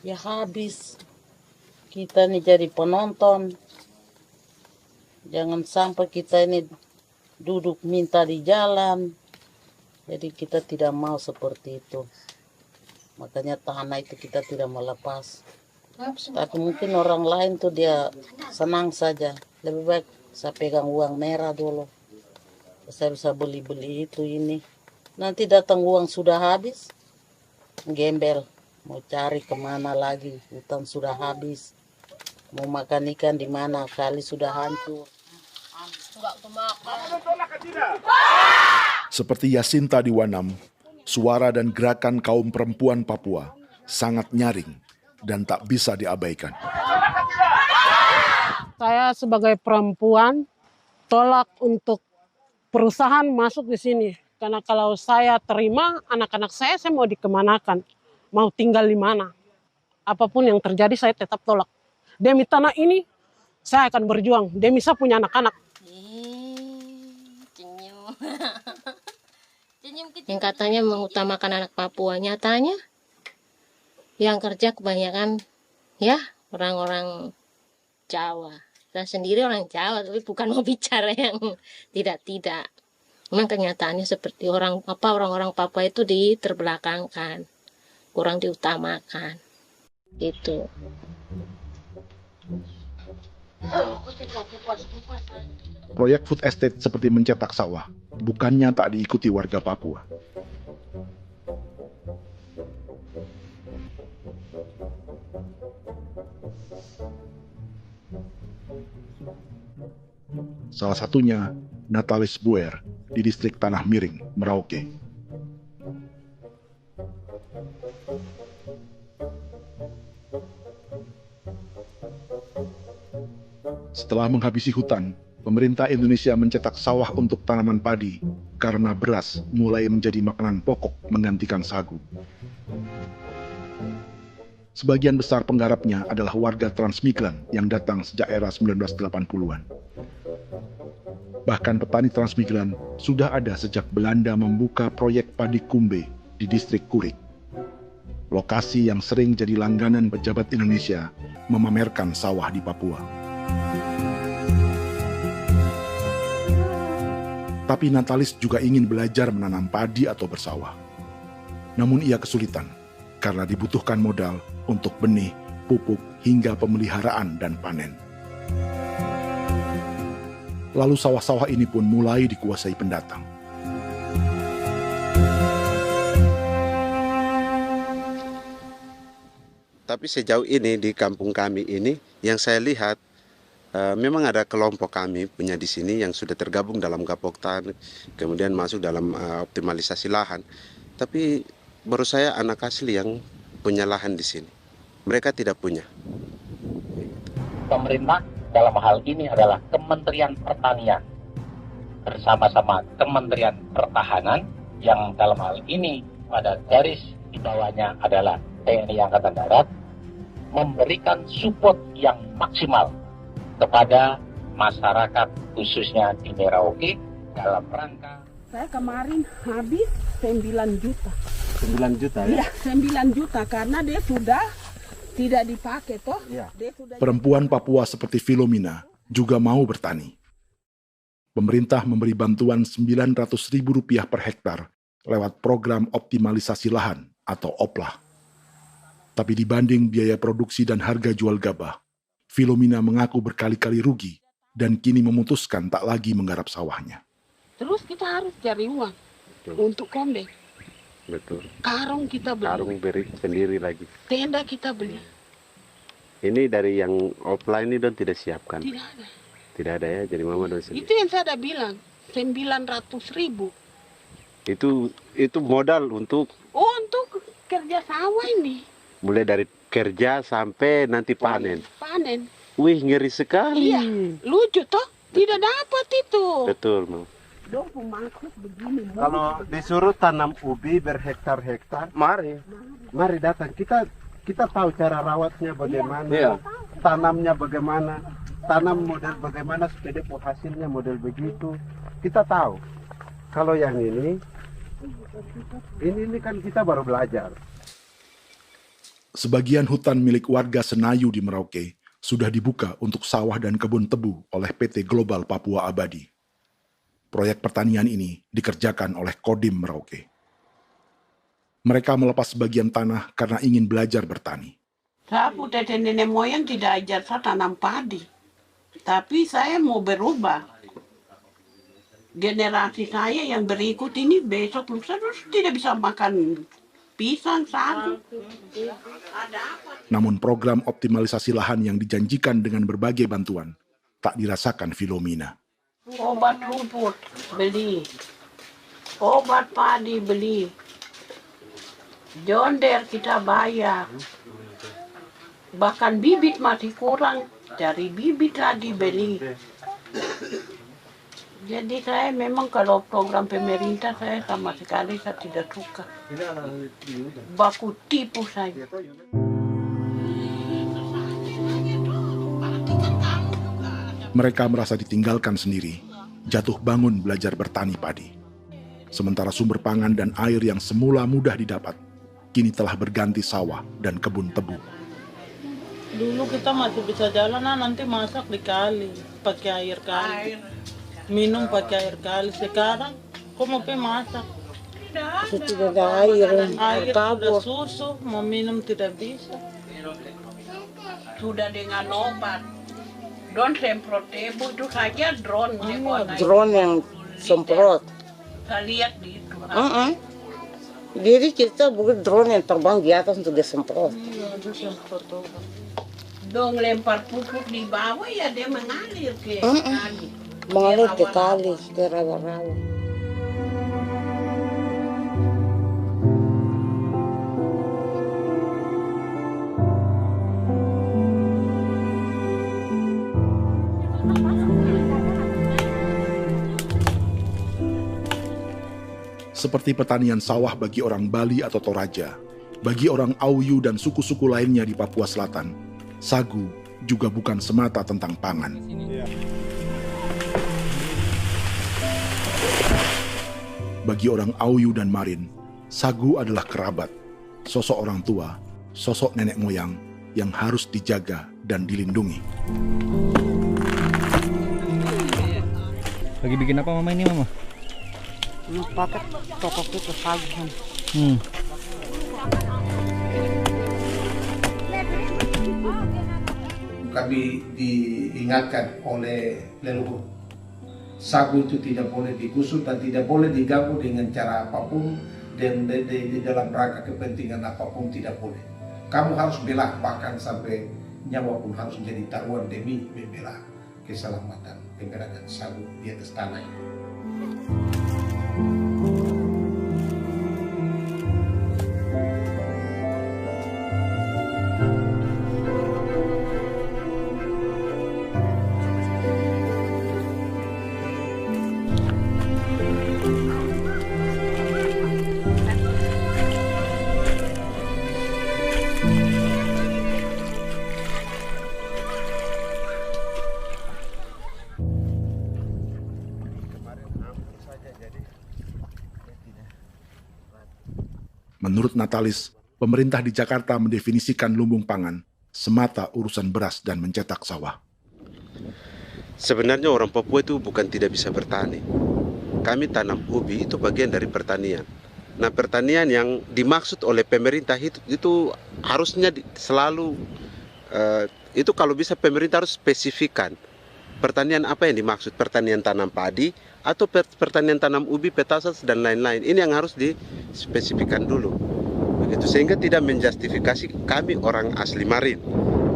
ya habis. Kita ini jadi penonton. Jangan sampai kita ini duduk minta di jalan. Jadi kita tidak mau seperti itu. Makanya tanah itu kita tidak melepas. Tapi mungkin orang lain tuh dia senang saja. Lebih baik saya pegang uang merah dulu. Saya bisa beli-beli itu ini. Nanti datang uang sudah habis, gembel, mau cari kemana lagi, hutan sudah habis, mau makan ikan di mana, kali sudah hancur. Seperti Yasinta di Wanam, suara dan gerakan kaum perempuan Papua sangat nyaring dan tak bisa diabaikan. Saya sebagai perempuan tolak untuk perusahaan masuk di sini. Karena kalau saya terima, anak-anak saya mau dikemanakan, mau tinggal di mana. Apapun yang terjadi saya tetap tolak. Demi tanah ini, saya akan berjuang. Demi saya punya anak-anak. Yang katanya mengutamakan anak Papua, nyatanya yang kerja kebanyakan ya orang-orang Jawa. Saya sendiri orang Jawa, tapi bukan mau bicara yang tidak-tidak. Memang kenyataannya seperti orang-orang Papua itu diterbelakangkan, kurang diutamakan, gitu. Proyek food estate seperti mencetak sawah, bukannya tak diikuti warga Papua. Salah satunya Natalis Buer di distrik Tanah Miring, Merauke. Setelah menghabisi hutan, pemerintah Indonesia mencetak sawah untuk tanaman padi karena beras mulai menjadi makanan pokok menggantikan sagu. Sebagian besar penggarapnya adalah warga transmigran yang datang sejak era 1980-an. Bahkan petani transmigran sudah ada sejak Belanda membuka proyek padi kumbe di distrik Kurik. Lokasi yang sering jadi langganan pejabat Indonesia memamerkan sawah di Papua. Tapi Natalis juga ingin belajar menanam padi atau bersawah. Namun ia kesulitan karena dibutuhkan modal untuk benih, pupuk, hingga pemeliharaan dan panen. Lalu sawah-sawah ini pun mulai dikuasai pendatang. Tapi sejauh ini di kampung kami ini yang saya lihat memang ada kelompok kami punya di sini yang sudah tergabung dalam Gapoktan, kemudian masuk dalam optimalisasi lahan. Tapi baru saya anak asli yang punya lahan di sini. Mereka tidak punya. Pemerintah dalam hal ini adalah Kementerian Pertanian bersama-sama Kementerian Pertahanan yang dalam hal ini pada garis di bawahnya adalah TNI Angkatan Darat memberikan support yang maksimal kepada masyarakat khususnya di Merauke dalam rangka. Saya kemarin habis 9 juta. 9 juta ya? Iya, 9 juta karena dia sudah tidak dipakai toh. Ya. Perempuan Papua seperti Filomena juga mau bertani. Pemerintah memberi bantuan Rp900.000 per hektar lewat program optimalisasi lahan atau OPLAH. Tapi dibanding biaya produksi dan harga jual gabah, Filomena mengaku berkali-kali rugi dan kini memutuskan tak lagi menggarap sawahnya. Terus kita harus cari uang untuk kondek. Betul. Karung kita beli. Karung beri sendiri lagi. Tenda kita beli. Ini dari yang offline ini don tidak siapkan. Tidak ada. Tidak ada ya, jadi mama don sendiri. Itu yang saya ada bilang, 900.000. Itu modal untuk kerja sawah ini. Mulai dari kerja sampai nanti panen. Panen. Wih, ngeri sekali. Iya, lucu toh? Tidak dapat itu. Betul, Mam. Kalau disuruh tanam ubi berhektar-hektar, mari datang. Kita tahu cara rawatnya bagaimana, iya. Tanamnya bagaimana, tanam model bagaimana supaya hasilnya model begitu. Kita tahu. Kalau yang ini kan kita baru belajar. Sebagian hutan milik warga Senayu di Merauke sudah dibuka untuk sawah dan kebun tebu oleh PT Global Papua Abadi. Proyek pertanian ini dikerjakan oleh Kodim Merauke. Mereka melepas sebagian tanah karena ingin belajar bertani. Saya tete nenek moyang tidak ajar saya tanam padi. Tapi saya mau berubah. Generasi saya yang berikut ini besok lusa tidak bisa makan pisang, sagu. Namun program optimalisasi lahan yang dijanjikan dengan berbagai bantuan tak dirasakan Filomena. Obat rumput beli, obat padi beli, jonder kita bayar, bahkan bibit masih kurang, cari bibit lagi beli. Jadi saya memang kalau program pemerintah saya sama sekali saya tidak suka. Baku tipu saya. Mereka merasa ditinggalkan sendiri, jatuh bangun belajar bertani padi. Sementara sumber pangan dan air yang semula mudah didapat, kini telah berganti sawah dan kebun tebu. Dulu kita masih bisa jalan, nanti masak di kali, pakai air kali. Minum pakai air kali. Sekarang, kok mau masak? Tidak ada air, air sudah susu, mau minum tidak bisa. Sudah dengan obat. Drone semprot tebu itu saja drone. Drone yang semprot. Saya lihat di itu. Jadi kita bukan drone yang terbang di atas untuk disemprot. Dong lempar pupuk di bawah ya dia mengalir ke kali. Mengalir ke kali, ke rawa-rawa. Seperti pertanian sawah bagi orang Bali atau Toraja, Bagi orang Auyu dan suku-suku lainnya di Papua Selatan, sagu juga bukan semata tentang pangan. Bagi orang Auyu dan Marin, sagu adalah kerabat, sosok orang tua, sosok nenek moyang yang harus dijaga dan dilindungi. Lagi bikin apa mama ini mama? Pakai toko itu sagu. Kami diingatkan oleh leluhur, sagu itu tidak boleh digusur dan tidak boleh diganggu dengan cara apapun, dan di dalam rangka kepentingan apapun tidak boleh. Kamu harus bela, bahkan sampai nyawa pun harus menjadi taruhan demi membela keselamatan pemberangan sagu di atas tanah ini. Menurut Natalis, pemerintah di Jakarta mendefinisikan lumbung pangan semata urusan beras dan mencetak sawah. Sebenarnya orang Papua itu bukan tidak bisa bertani. Kami tanam ubi itu bagian dari pertanian. Nah, pertanian yang dimaksud oleh pemerintah itu harusnya selalu, itu kalau bisa pemerintah harus spesifikkan. Pertanian apa yang dimaksud? Pertanian tanam padi atau pertanian tanam ubi, petasan dan lain-lain. Ini yang harus dispesifikkan dulu. Begitu, sehingga tidak menjustifikasi kami orang asli Marin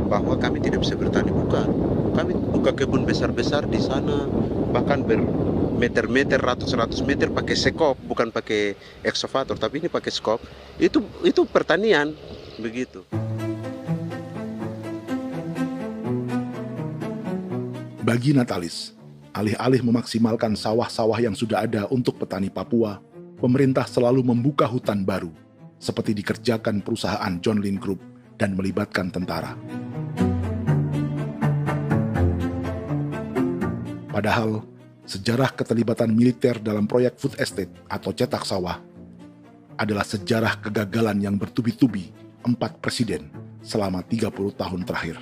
bahwa kami tidak bisa bertani. Bukan. Kami buka kebun besar-besar di sana, bahkan bermeter-meter, ratus-ratus meter pakai sekop, bukan pakai ekskavator, tapi ini pakai skop. Itu pertanian, begitu. Bagi Natalis, alih-alih memaksimalkan sawah-sawah yang sudah ada untuk petani Papua, pemerintah selalu membuka hutan baru, seperti dikerjakan perusahaan John Lynn Group dan melibatkan tentara. Padahal, sejarah keterlibatan militer dalam proyek food estate atau cetak sawah adalah sejarah kegagalan yang bertubi-tubi 4 presiden selama 30 tahun terakhir.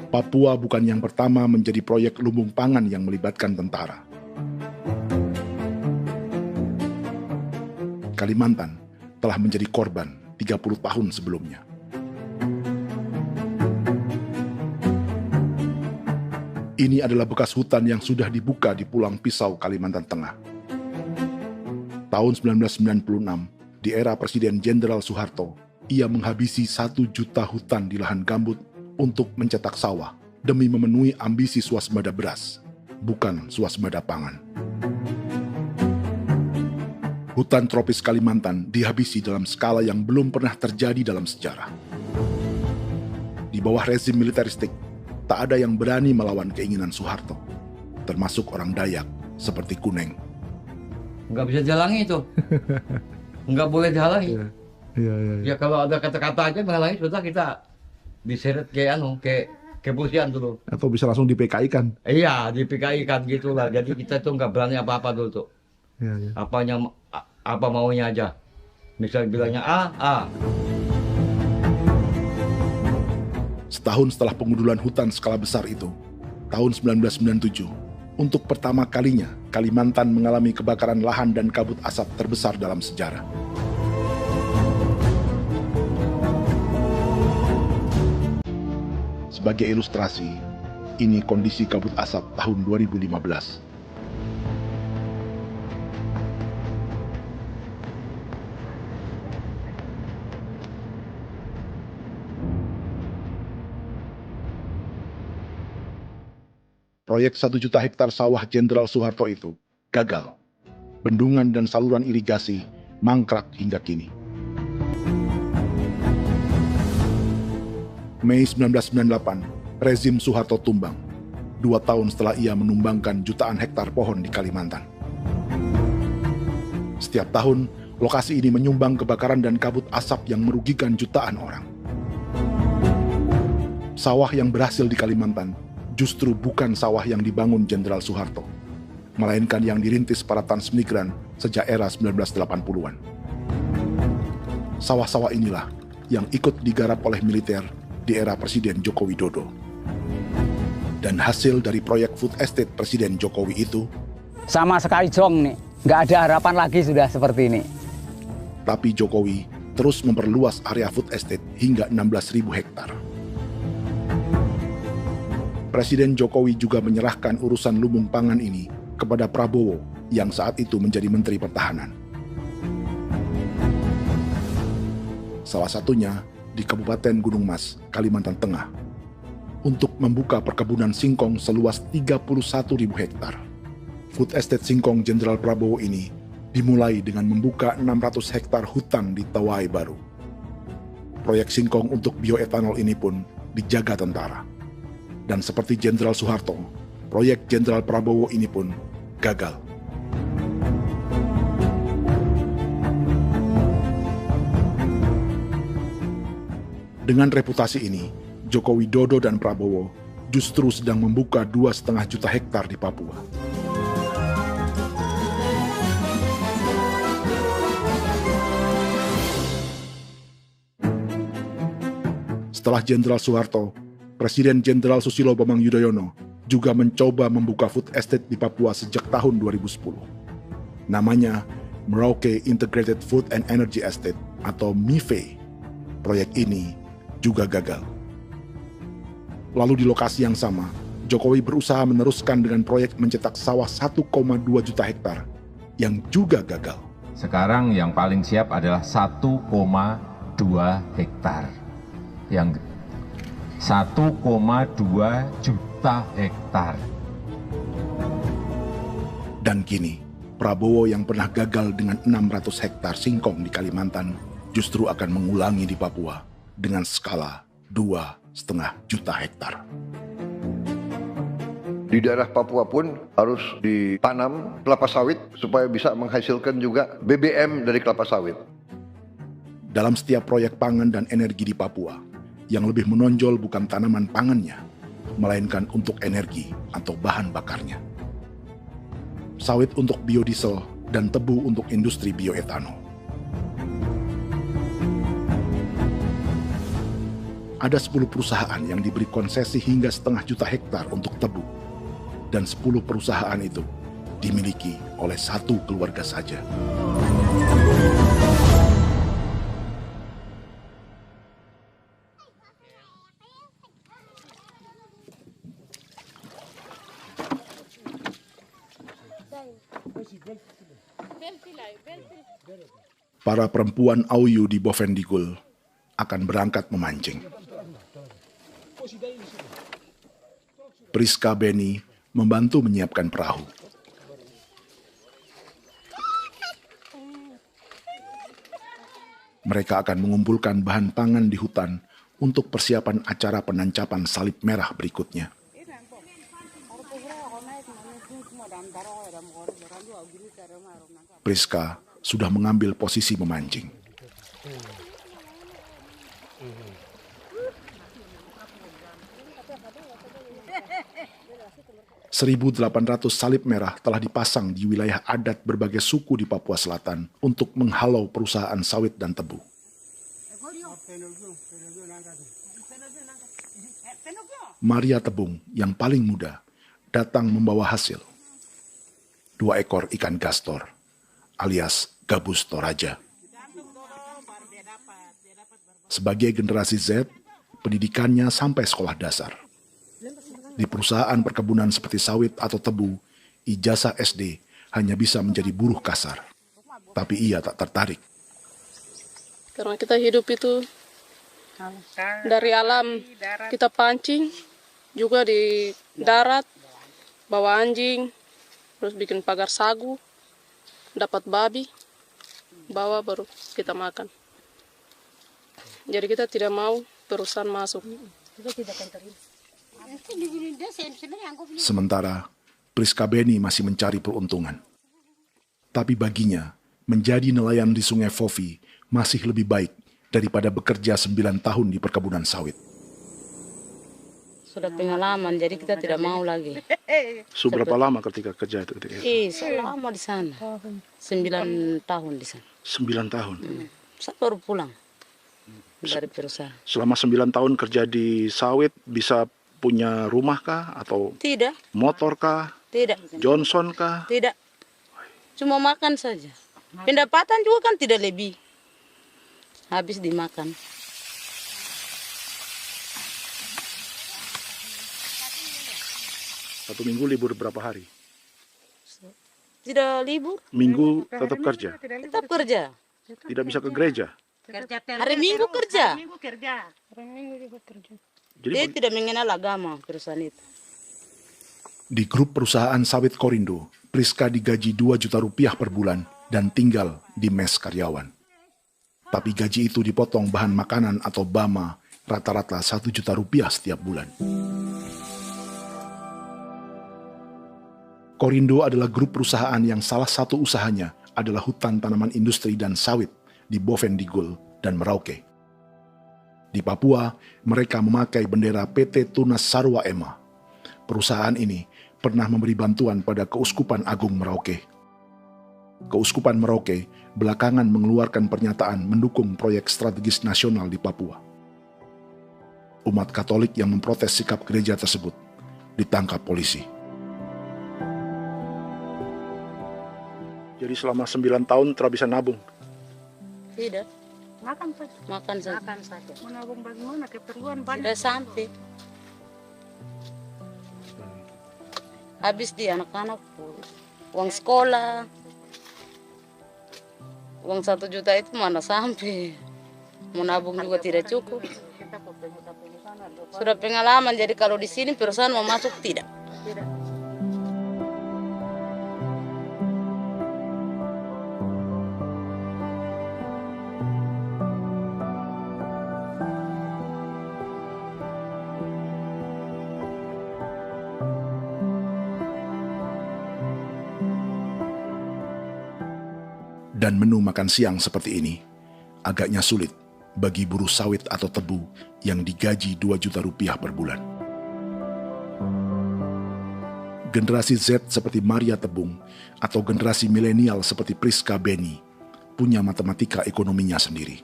Papua bukan yang pertama menjadi proyek lumbung pangan yang melibatkan tentara. Kalimantan telah menjadi korban 30 tahun sebelumnya. Ini adalah bekas hutan yang sudah dibuka di Pulang Pisau, Kalimantan Tengah. Tahun 1996, di era Presiden Jenderal Soeharto, ia menghabisi 1 juta hutan di lahan gambut untuk mencetak sawah demi memenuhi ambisi swasembada beras, bukan swasembada pangan. Hutan tropis Kalimantan dihabisi dalam skala yang belum pernah terjadi dalam sejarah. Di bawah rezim militeristik, tak ada yang berani melawan keinginan Soeharto, termasuk orang Dayak seperti Kuneng. Nggak bisa dihalangi itu. Nggak boleh dihalangi. Ya kalau ada kata-kata aja menghalangi, sudah kita diseret ke kepolisian dulu. Atau bisa langsung di PKI-kan. Iya, di PKI-kan gitulah. Jadi kita tuh nggak berani apa-apa dulu tuh. Ya. Apa maunya aja. Misal bilangnya A. Setahun setelah pengundulan hutan skala besar itu, tahun 1997, untuk pertama kalinya Kalimantan mengalami kebakaran lahan dan kabut asap terbesar dalam sejarah. Sebagai ilustrasi, ini kondisi kabut asap tahun 2015. Proyek 1 juta hektar sawah Jenderal Soeharto itu gagal. Bendungan dan saluran irigasi mangkrak hingga kini. Mei 1998, rezim Soeharto tumbang. 2 tahun setelah ia menumbangkan jutaan hektar pohon di Kalimantan. Setiap tahun, lokasi ini menyumbang kebakaran dan kabut asap yang merugikan jutaan orang. Sawah yang berhasil di Kalimantan justru bukan sawah yang dibangun Jenderal Soeharto, melainkan yang dirintis para transmigran sejak era 1980-an. Sawah-sawah inilah yang ikut digarap oleh militer di era Presiden Joko Widodo. Dan hasil dari proyek food estate Presiden Jokowi itu sama sekali jong nih, nggak ada harapan lagi sudah seperti ini. Tapi Jokowi terus memperluas area food estate hingga 16.000 hektar. Presiden Jokowi juga menyerahkan urusan lumbung pangan ini kepada Prabowo yang saat itu menjadi Menteri Pertahanan. Salah satunya di Kabupaten Gunung Mas, Kalimantan Tengah, untuk membuka perkebunan singkong seluas 31.000 hektar. Food Estate Singkong Jenderal Prabowo ini dimulai dengan membuka 600 hektar hutan di Tawai Baru. Proyek singkong untuk bioetanol ini pun dijaga tentara. Dan seperti Jenderal Soeharto, proyek Jenderal Prabowo ini pun gagal. Dengan reputasi ini, Joko Widodo dan Prabowo justru sedang membuka 2,5 juta hektar di Papua. Setelah Jenderal Soeharto, Presiden Jenderal Susilo Bambang Yudhoyono juga mencoba membuka food estate di Papua sejak tahun 2010. Namanya Merauke Integrated Food and Energy Estate atau MIFE. Proyek ini juga gagal. Lalu di lokasi yang sama, Jokowi berusaha meneruskan dengan proyek mencetak sawah 1,2 juta hektar yang juga gagal. Sekarang yang paling siap adalah 1,2 hektar. Yang 1,2 juta hektar. Dan kini, Prabowo yang pernah gagal dengan 600 hektar singkong di Kalimantan justru akan mengulangi di Papua dengan skala 2,5 juta hektar. Di daerah Papua pun harus ditanam kelapa sawit supaya bisa menghasilkan juga BBM dari kelapa sawit. Dalam setiap proyek pangan dan energi di Papua, yang lebih menonjol bukan tanaman pangannya, melainkan untuk energi atau bahan bakarnya. Sawit untuk biodiesel dan tebu untuk industri bioetanol. Ada 10 perusahaan yang diberi konsesi hingga 0,5 juta hektar untuk tebu. Dan 10 perusahaan itu dimiliki oleh 1 keluarga saja. Para perempuan Auyu di Bovendigul akan berangkat memancing. Priska Beni membantu menyiapkan perahu. Mereka akan mengumpulkan bahan pangan di hutan untuk persiapan acara penancapan salib merah berikutnya. Priska sudah mengambil posisi memancing. 1.800 salib merah telah dipasang di wilayah adat berbagai suku di Papua Selatan untuk menghalau perusahaan sawit dan tebu. Maria Tebung yang paling muda datang membawa hasil. 2 ekor ikan gastor alias gabus toraja. Sebagai generasi Z, pendidikannya sampai sekolah dasar. Di perusahaan perkebunan seperti sawit atau tebu, ijazah SD hanya bisa menjadi buruh kasar. Tapi ia tak tertarik. Karena kita hidup itu dari alam, kita pancing, juga di darat, bawa anjing, terus bikin pagar sagu, dapat babi, bawa baru kita makan. Jadi kita tidak mau perusahaan masuk. Kita tidak akan terima. Sementara Priska Beni masih mencari peruntungan. Tapi baginya, menjadi nelayan di Sungai Fofi masih lebih baik daripada bekerja 9 tahun di perkebunan sawit. Sudah pengalaman, jadi kita tidak mau lagi. Seberapa lama ketika kerja itu? Selama di sana. 9 tahun di sana. 9 tahun? Saya baru pulang dari perusahaan. Selama 9 tahun kerja di sawit, bisa punya rumah kah? Atau Tidak. motor kah? Tidak. Johnson kah? Tidak. Cuma makan saja. Pendapatan juga kan tidak lebih. Habis dimakan. Satu minggu libur berapa hari? Tidak libur. Minggu tetap kerja? Tetap kerja. Tidak bisa ke gereja? Hari Minggu kerja. Hari Minggu juga kerja. Dia tidak mengenal agama perusahaan itu. Di grup perusahaan sawit Korindo, Priska digaji 2 juta rupiah per bulan dan tinggal di mes karyawan. Tapi gaji itu dipotong bahan makanan atau BAMA rata-rata 1 juta rupiah setiap bulan. Korindo adalah grup perusahaan yang salah satu usahanya adalah hutan tanaman industri dan sawit di Bovendigul dan Merauke. Di Papua, mereka memakai bendera PT Tunas Sarwa Ema. Perusahaan ini pernah memberi bantuan pada Keuskupan Agung Merauke. Keuskupan Merauke belakangan mengeluarkan pernyataan mendukung proyek strategis nasional di Papua. Umat Katolik yang memprotes sikap gereja tersebut ditangkap polisi. Jadi selama 9 tahun tidak bisa nabung? Tidak. Makan saja. Makan saja. Makan saja. Menabung bagaimana? Keperluan banyak. Sudah sampai. Habis di anak-anak uang sekolah. Uang 1 juta itu mana sampai. Mau nabung juga tidak cukup. Sudah pengalaman, jadi kalau di sini perusahaan mau masuk tidak. Dan menu makan siang seperti ini agaknya sulit bagi buruh sawit atau tebu yang digaji 2 juta rupiah per bulan. Generasi Z seperti Maria Tebung atau generasi milenial seperti Priska Beni punya matematika ekonominya sendiri.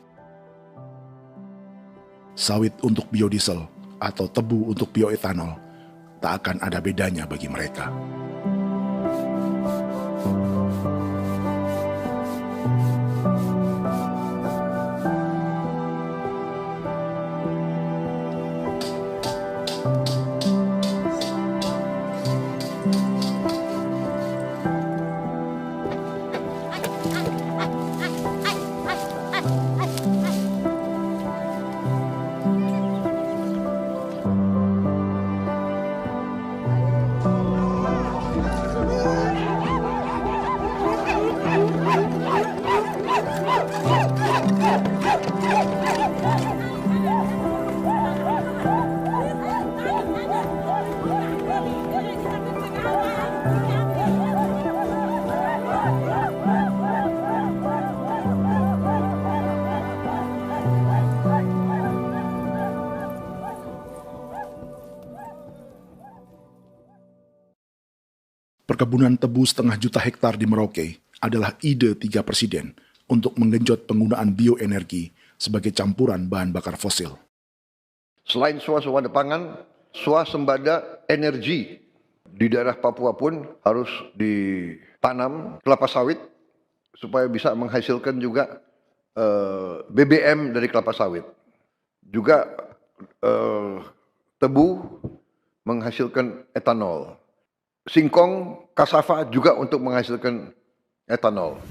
Sawit untuk biodiesel atau tebu untuk bioetanol tak akan ada bedanya bagi mereka. Perkebunan tebu 1,5 juta hektar di Merauke adalah ide 3 presiden untuk menggenjot penggunaan bioenergi sebagai campuran bahan bakar fosil. Selain swasembada pangan, swasembada energi di daerah Papua pun harus ditanam kelapa sawit supaya bisa menghasilkan juga BBM dari kelapa sawit. Juga tebu menghasilkan etanol. Singkong, kasava juga untuk menghasilkan etanol.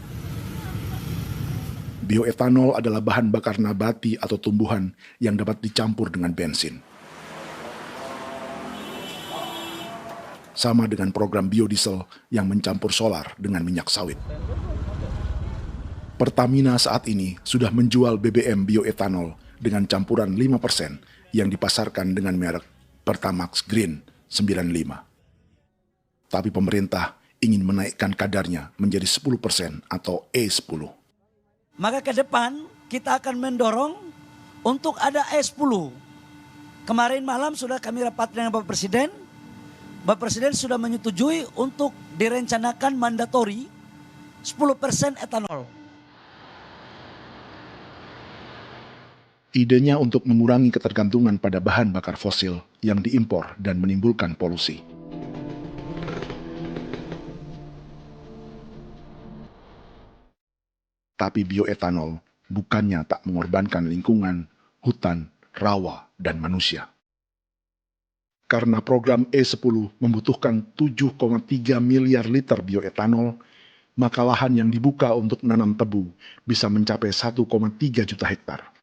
Bioetanol adalah bahan bakar nabati atau tumbuhan yang dapat dicampur dengan bensin. Sama dengan program biodiesel yang mencampur solar dengan minyak sawit. Pertamina saat ini sudah menjual BBM bioetanol dengan campuran 5% yang dipasarkan dengan merek Pertamax Green 95. Tapi pemerintah ingin menaikkan kadarnya menjadi 10% atau E10. Maka ke depan kita akan mendorong untuk ada E10. Kemarin malam sudah kami rapat dengan Bapak Presiden. Bapak Presiden sudah menyetujui untuk direncanakan mandatori 10% etanol. Idenya untuk mengurangi ketergantungan pada bahan bakar fosil yang diimpor dan menimbulkan polusi. Tapi bioetanol bukannya tak mengorbankan lingkungan, hutan, rawa, dan manusia. Karena program E10 membutuhkan 7,3 miliar liter bioetanol, maka lahan yang dibuka untuk menanam tebu bisa mencapai 1,3 juta hektar.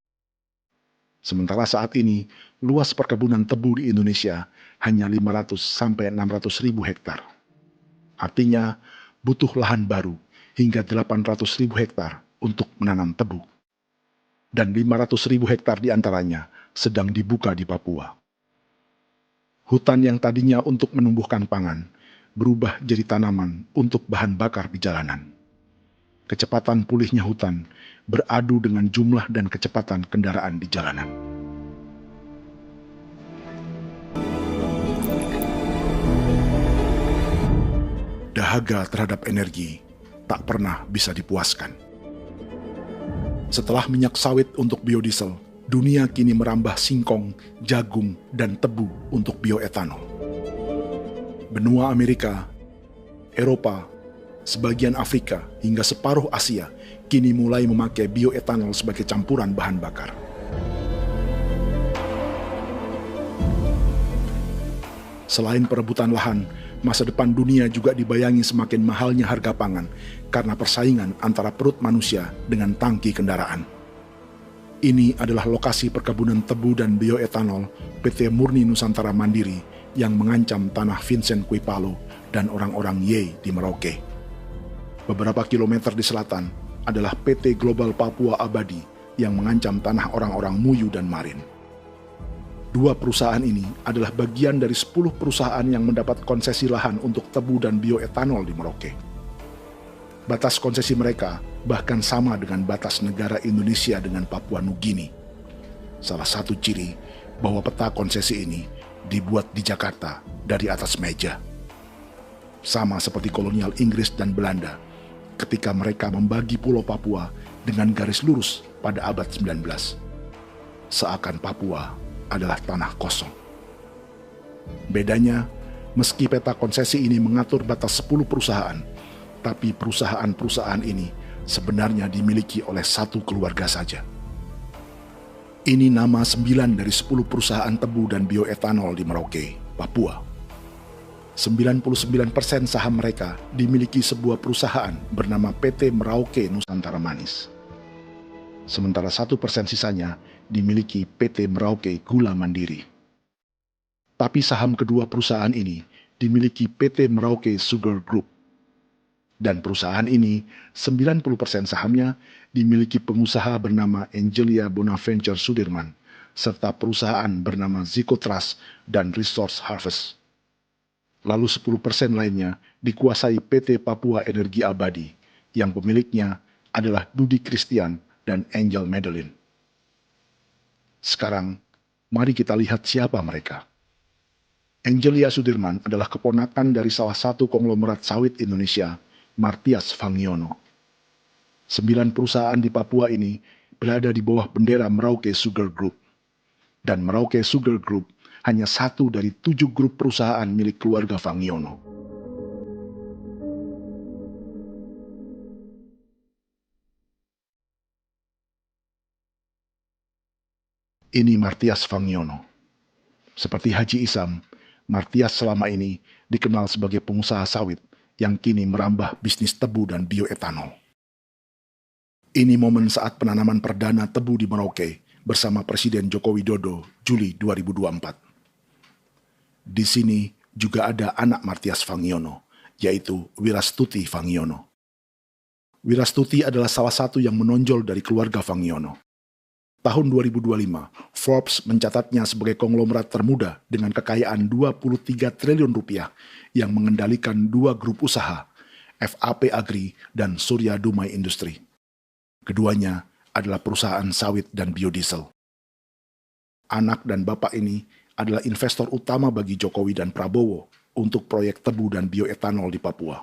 Sementara saat ini, luas perkebunan tebu di Indonesia hanya 500 sampai 600 ribu hektar. Artinya, butuh lahan baru hingga 800 ribu hektar untuk menanam tebu. Dan 500 ribu hektar diantaranya sedang dibuka di Papua. Hutan yang tadinya untuk menumbuhkan pangan, berubah jadi tanaman untuk bahan bakar di jalanan. Kecepatan pulihnya hutan beradu dengan jumlah dan kecepatan kendaraan di jalanan. Dahaga terhadap energi tak pernah bisa dipuaskan. Setelah minyak sawit untuk biodiesel, dunia kini merambah singkong, jagung, dan tebu untuk bioetanol. Benua Amerika, Eropa, sebagian Afrika, hingga separuh Asia kini mulai memakai bioetanol sebagai campuran bahan bakar. Selain perebutan lahan, masa depan dunia juga dibayangi semakin mahalnya harga pangan karena persaingan antara perut manusia dengan tangki kendaraan. Ini adalah lokasi perkebunan tebu dan bioetanol PT Murni Nusantara Mandiri yang mengancam tanah Vincent Quipalo dan orang-orang Ye di Merauke. Beberapa kilometer di selatan adalah PT Global Papua Abadi yang mengancam tanah orang-orang Muyu dan Marin. Dua perusahaan ini adalah bagian dari 10 perusahaan yang mendapat konsesi lahan untuk tebu dan bioetanol di Merauke. Batas konsesi mereka bahkan sama dengan batas negara Indonesia dengan Papua Nugini. Salah satu ciri bahwa peta konsesi ini dibuat di Jakarta dari atas meja. Sama seperti kolonial Inggris dan Belanda ketika mereka membagi Pulau Papua dengan garis lurus pada abad 19. Seakan Papua adalah tanah kosong. Bedanya, meski peta konsesi ini mengatur batas 10 perusahaan, tapi perusahaan-perusahaan ini sebenarnya dimiliki oleh satu keluarga saja. Ini nama 9 dari 10 perusahaan tebu dan bioetanol di Merauke, Papua. 99% saham mereka dimiliki sebuah perusahaan bernama PT Merauke Nusantara Manis. Sementara 1% sisanya dimiliki PT Merauke Gula Mandiri. Tapi saham kedua perusahaan ini dimiliki PT Merauke Sugar Group. Dan perusahaan ini, 90% sahamnya dimiliki pengusaha bernama Angelia Bonaventure Sudirman, serta perusahaan bernama Zico Trust dan Resource Harvest. Lalu 10% lainnya dikuasai PT Papua Energi Abadi, yang pemiliknya adalah Dudi Christian dan Angel Madeline. Sekarang, mari kita lihat siapa mereka. Angelia Sudirman adalah keponakan dari salah satu konglomerat sawit Indonesia, Martias Fangiono. 9 perusahaan di Papua ini berada di bawah bendera Merauke Sugar Group. Dan Merauke Sugar Group hanya satu dari 7 grup perusahaan milik keluarga Fangiono. Ini Martias Fangiono. Seperti Haji Isam, Martias selama ini dikenal sebagai pengusaha sawit yang kini merambah bisnis tebu dan bioetanol. Ini momen saat penanaman perdana tebu di Merauke bersama Presiden Joko Widodo Juli 2024. Di sini juga ada anak Martias Fangiono, yaitu Wirastuti Fangiono. Wirastuti adalah salah satu yang menonjol dari keluarga Fangiono. Tahun 2025, Forbes mencatatnya sebagai konglomerat termuda dengan kekayaan 23 triliun rupiah yang mengendalikan 2 grup usaha, FAP Agri dan Surya Dumai Industri. Keduanya adalah perusahaan sawit dan biodiesel. Anak dan bapak ini adalah investor utama bagi Jokowi dan Prabowo untuk proyek tebu dan bioetanol di Papua.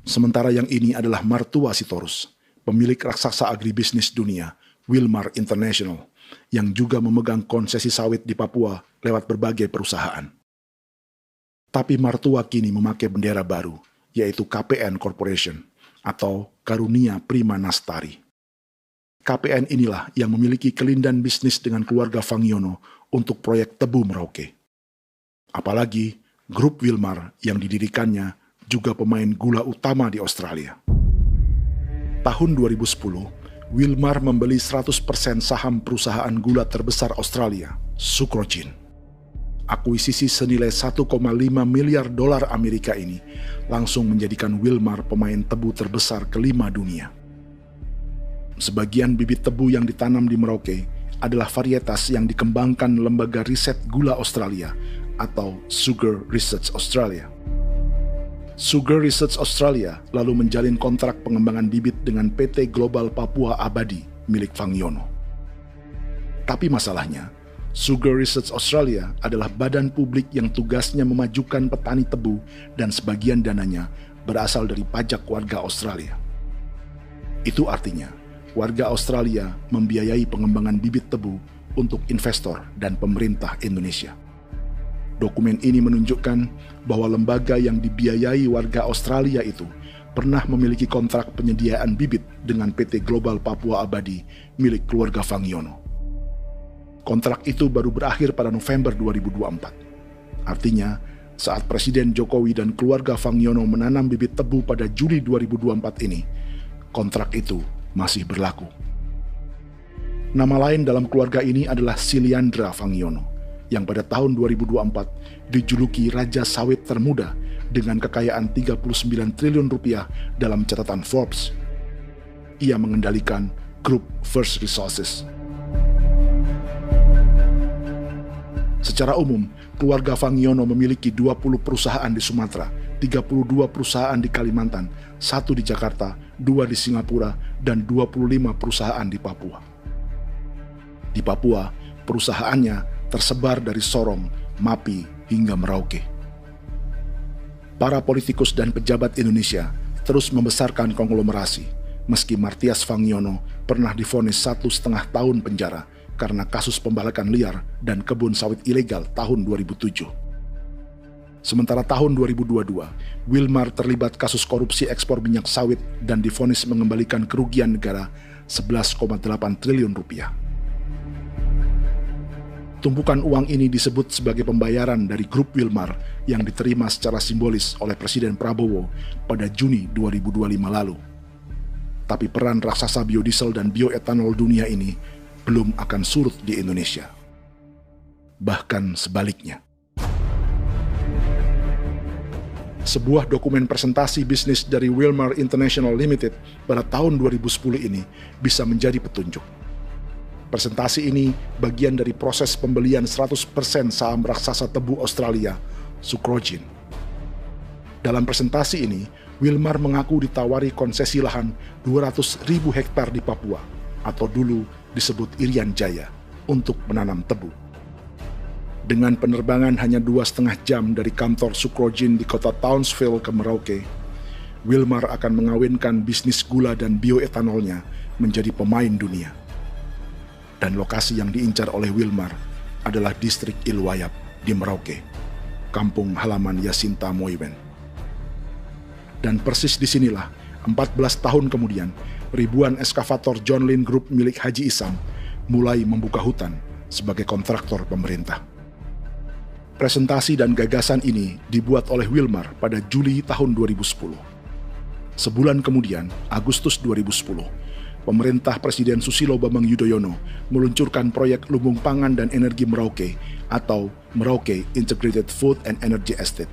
Sementara yang ini adalah Martua Sitorus, pemilik raksasa agribisnis dunia, Wilmar International, yang juga memegang konsesi sawit di Papua lewat berbagai perusahaan. Tapi Martua kini memakai bendera baru, yaitu KPN Corporation atau Karunia Prima Nastari. KPN inilah yang memiliki kelindan bisnis dengan keluarga Fangiono untuk proyek tebu Merauke. Apalagi grup Wilmar yang didirikannya juga pemain gula utama di Australia. Tahun 2010, Wilmar membeli 100% saham perusahaan gula terbesar Australia, Sucrogin. Akuisisi senilai 1,5 miliar dolar Amerika ini langsung menjadikan Wilmar pemain tebu terbesar kelima dunia. Sebagian bibit tebu yang ditanam di Merauke adalah varietas yang dikembangkan Lembaga Riset Gula Australia atau Sugar Research Australia. Sugar Research Australia lalu menjalin kontrak pengembangan bibit dengan PT Global Papua Abadi milik Fangiono. Tapi masalahnya, Sugar Research Australia adalah badan publik yang tugasnya memajukan petani tebu dan sebagian dananya berasal dari pajak warga Australia. Itu artinya, warga Australia membiayai pengembangan bibit tebu untuk investor dan pemerintah Indonesia. Dokumen ini menunjukkan bahwa lembaga yang dibiayai warga Australia itu pernah memiliki kontrak penyediaan bibit dengan PT Global Papua Abadi milik keluarga Fangiono. Kontrak itu baru berakhir pada November 2024. Artinya, saat Presiden Jokowi dan keluarga Fangiono menanam bibit tebu pada Juli 2024 ini, kontrak itu masih berlaku. Nama lain dalam keluarga ini adalah Siliandra Fangiono, yang pada tahun 2024 dijuluki Raja Sawit Termuda dengan kekayaan 39 triliun rupiah dalam catatan Forbes. Ia mengendalikan grup First Resources. Secara umum, keluarga Fangiono memiliki 20 perusahaan di Sumatera, 32 perusahaan di Kalimantan, 1 di Jakarta, 2 di Singapura, dan 25 perusahaan di Papua. Di Papua, perusahaannya tersebar dari Sorong, Mapi, hingga Merauke. Para politikus dan pejabat Indonesia terus membesarkan konglomerasi, meski Martias Fangiono pernah divonis 1,5 tahun penjara karena kasus pembalakan liar dan kebun sawit ilegal tahun 2007. Sementara tahun 2022, Wilmar terlibat kasus korupsi ekspor minyak sawit dan divonis mengembalikan kerugian negara 11,8 triliun rupiah. Tumpukan uang ini disebut sebagai pembayaran dari grup Wilmar yang diterima secara simbolis oleh Presiden Prabowo pada Juni 2025 lalu. Tapi peran raksasa biodiesel dan bioetanol dunia ini belum akan surut di Indonesia. Bahkan sebaliknya. Sebuah dokumen presentasi bisnis dari Wilmar International Limited pada tahun 2010 ini bisa menjadi petunjuk. Presentasi ini bagian dari proses pembelian 100% saham raksasa tebu Australia, Sucrogin. Dalam presentasi ini, Wilmar mengaku ditawari konsesi lahan 200.000 hektar di Papua, atau dulu disebut Irian Jaya, untuk menanam tebu. Dengan penerbangan hanya 2,5 jam dari kantor Sucrogin di kota Townsville ke Merauke, Wilmar akan mengawinkan bisnis gula dan bioetanolnya menjadi pemain dunia. Dan lokasi yang diincar oleh Wilmar adalah distrik Ilwayap di Merauke, kampung halaman Yasinta Moiwen. Dan persis disinilah, 14 tahun kemudian, ribuan eskavator John Lynn Group milik Haji Isam mulai membuka hutan sebagai kontraktor pemerintah. Presentasi dan gagasan ini dibuat oleh Wilmar pada Juli tahun 2010. Sebulan kemudian, Agustus 2010, pemerintah Presiden Susilo Bambang Yudhoyono meluncurkan proyek Lumbung Pangan dan Energi Merauke atau Merauke Integrated Food and Energy Estate.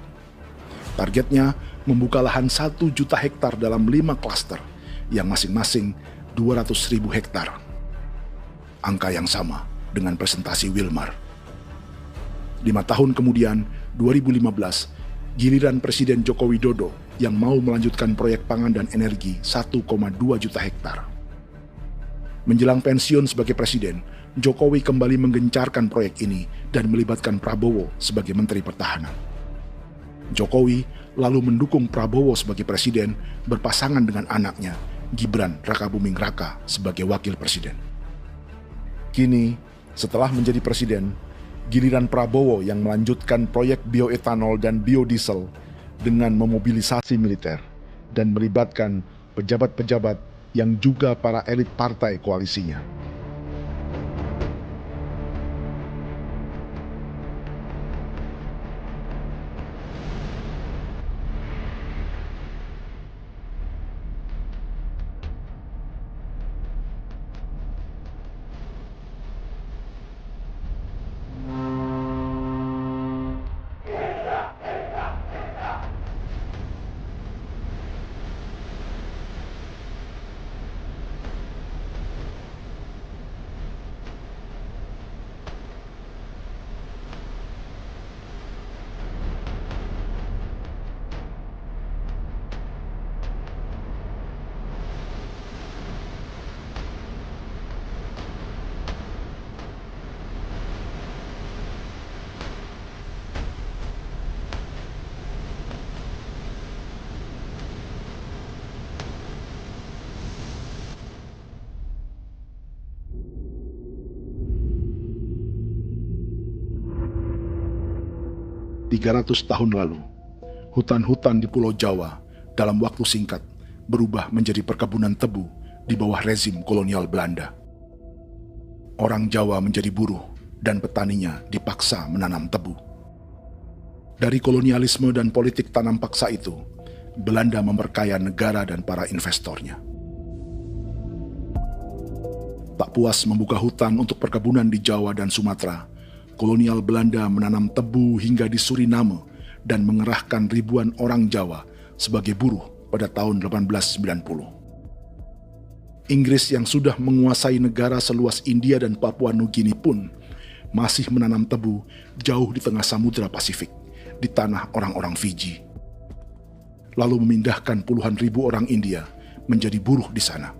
Targetnya membuka lahan 1 juta hektar dalam 5 klaster yang masing-masing 200.000 hektar. angka yang sama dengan presentasi Wilmar. 5 tahun kemudian, 2015, giliran Presiden Joko Widodo yang mau melanjutkan proyek pangan dan energi 1,2 juta hektar. Menjelang pensiun sebagai presiden, Jokowi kembali menggencarkan proyek ini dan melibatkan Prabowo sebagai Menteri Pertahanan. Jokowi lalu mendukung Prabowo sebagai presiden berpasangan dengan anaknya, Gibran Rakabuming Raka sebagai wakil presiden. Kini, setelah menjadi presiden, giliran Prabowo yang melanjutkan proyek bioetanol dan biodiesel dengan memobilisasi militer dan melibatkan pejabat-pejabat yang juga para elit partai koalisinya. Tahun lalu, hutan-hutan di Pulau Jawa dalam waktu singkat berubah menjadi perkebunan tebu di bawah rezim kolonial Belanda. Orang Jawa menjadi buruh dan petaninya dipaksa menanam tebu. Dari kolonialisme dan politik tanam paksa itu, Belanda memperkaya negara dan para investornya. Tak puas membuka hutan untuk perkebunan di Jawa dan Sumatera, kolonial Belanda menanam tebu hingga di Suriname dan mengerahkan ribuan orang Jawa sebagai buruh pada tahun 1890. Inggris yang sudah menguasai negara seluas India dan Papua Nugini pun masih menanam tebu jauh di tengah Samudra Pasifik, di tanah orang-orang Fiji. Lalu memindahkan puluhan ribu orang India menjadi buruh di sana.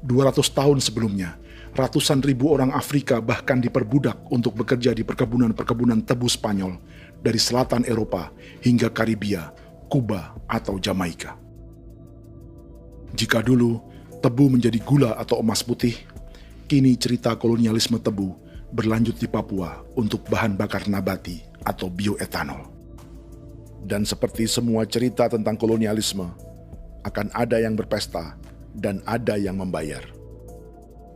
200 tahun sebelumnya, ratusan ribu orang Afrika bahkan diperbudak untuk bekerja di perkebunan-perkebunan tebu Spanyol dari selatan Eropa hingga Karibia, Kuba, atau Jamaika. Jika dulu tebu menjadi gula atau emas putih, kini cerita kolonialisme tebu berlanjut di Papua untuk bahan bakar nabati atau bioetanol. Dan seperti semua cerita tentang kolonialisme, akan ada yang berpesta dan ada yang membayar.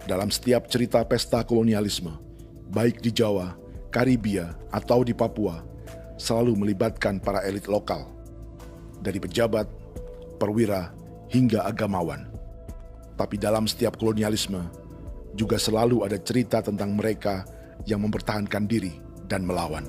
Dalam setiap cerita pesta kolonialisme, baik di Jawa, Karibia, atau di Papua, selalu melibatkan para elit lokal, dari pejabat, perwira, hingga agamawan. Tapi dalam setiap kolonialisme, juga selalu ada cerita tentang mereka yang mempertahankan diri dan melawan.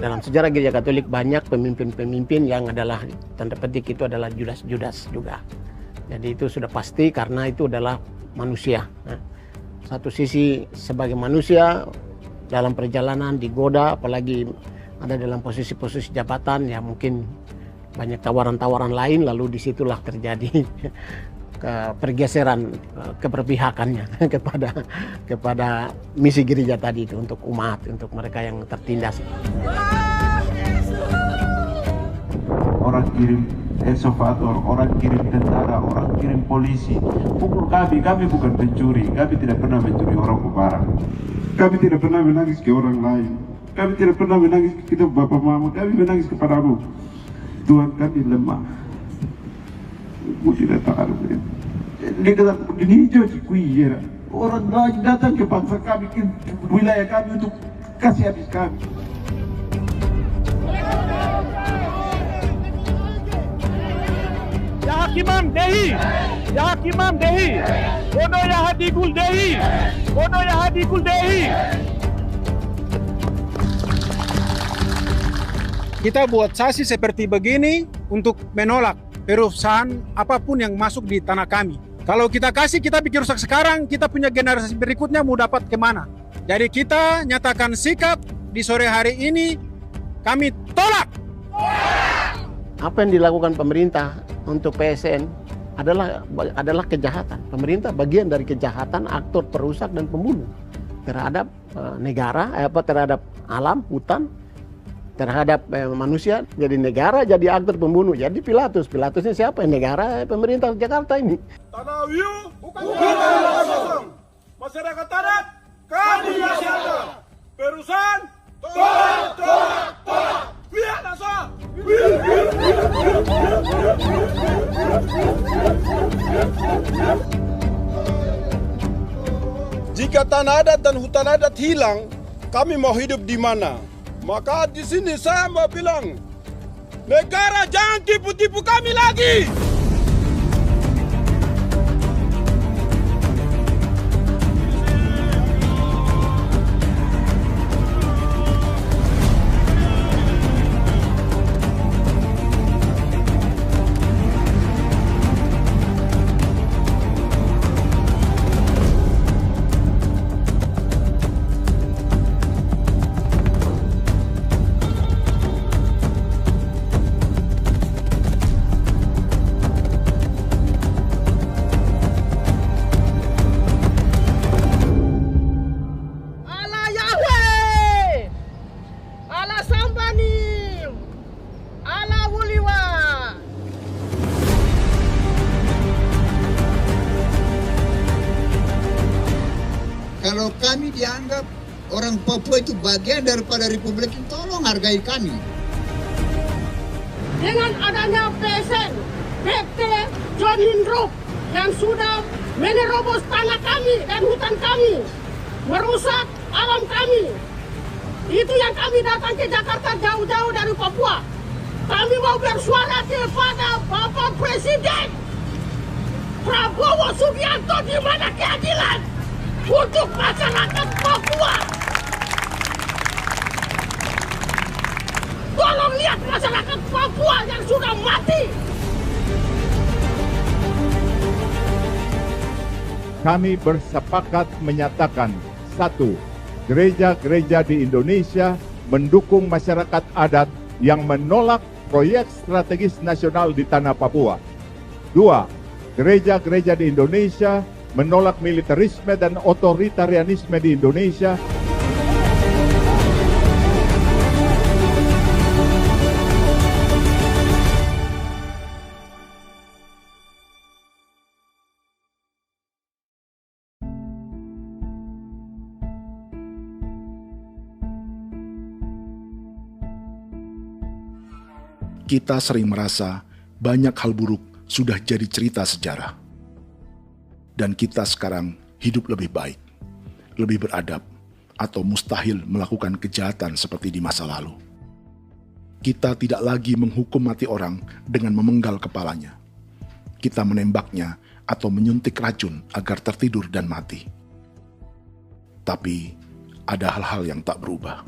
Dalam sejarah Gereja Katolik banyak pemimpin-pemimpin yang adalah tanda petik itu adalah Judas-Judas juga. Jadi itu sudah pasti karena itu adalah manusia. Satu sisi sebagai manusia dalam perjalanan digoda, apalagi ada dalam posisi-posisi jabatan ya mungkin banyak tawaran-tawaran lain, lalu disitulah terjadi pergeseran keberpihakannya kepada misi gereja tadi itu untuk umat, untuk mereka yang tertindas. Orang kirim eksavator, orang kirim tentara, orang kirim polisi. Pukul kami bukan pencuri, kami tidak pernah mencuri orang barang. Kami tidak pernah menangis ke orang lain. Kami tidak pernah menangis ke kita Bapak Mama, kami menangis kepadamu. Tuhan kami lemah. tidak tahu. Negara ini hijau cikuira. Orang datang ke bangsa kami, ke wilayah kami untuk kasih habis kami. Ya Hakimam Dehi, Ya Hakimam Dehi, Bono Ya Hadikul Dehi, Bono Ya Hadikul Dehi. Kita buat sasi seperti begini untuk menolak perusahaan apapun yang masuk di tanah kami. Kalau kita kasih, kita bikin rusak sekarang, kita punya generasi berikutnya mau dapat kemana. Jadi kita nyatakan sikap di sore hari ini, kami tolak. Apa yang dilakukan pemerintah untuk PSN adalah kejahatan. Pemerintah bagian dari kejahatan, aktor perusak dan pembunuh terhadap negara, terhadap alam, hutan, terhadap manusia. Jadi negara jadi aktor pembunuh. Jadi Pilatusnya siapa? Negara, pemerintah Jakarta ini. Tanah Wiu bukan tanah kosong. Masyarakat adat kami siapa? Perusahaan tolak. Biar nasa. Jika tanah adat dan hutan adat hilang, kami mau hidup di mana? Maka di sini saya mau bilang, negara jangan tipu-tipu kami lagi. Kalau kami dianggap orang Papua itu bagian daripada Republik ini, tolong hargai kami. Dengan adanya PSN, PT John Hindrup yang sudah menerobos tanah kami dan hutan kami, merusak alam kami. Itu yang kami datang ke Jakarta jauh-jauh dari Papua. Kami mau bersuara kepada Bapak Presiden Prabowo Subianto, di mana keadilan untuk masyarakat Papua. Tolong lihat masyarakat Papua yang sudah mati. Kami bersepakat menyatakan, 1. Gereja-gereja di Indonesia mendukung masyarakat adat yang menolak proyek strategis nasional di tanah Papua. 2. Gereja-gereja di Indonesia menolak militerisme dan otoritarianisme di Indonesia. Kita sering merasa banyak hal buruk sudah jadi cerita sejarah. Dan kita sekarang hidup lebih baik, lebih beradab, atau mustahil melakukan kejahatan seperti di masa lalu. Kita tidak lagi menghukum mati orang dengan memenggal kepalanya. Kita menembaknya atau menyuntik racun agar tertidur dan mati. Tapi ada hal-hal yang tak berubah.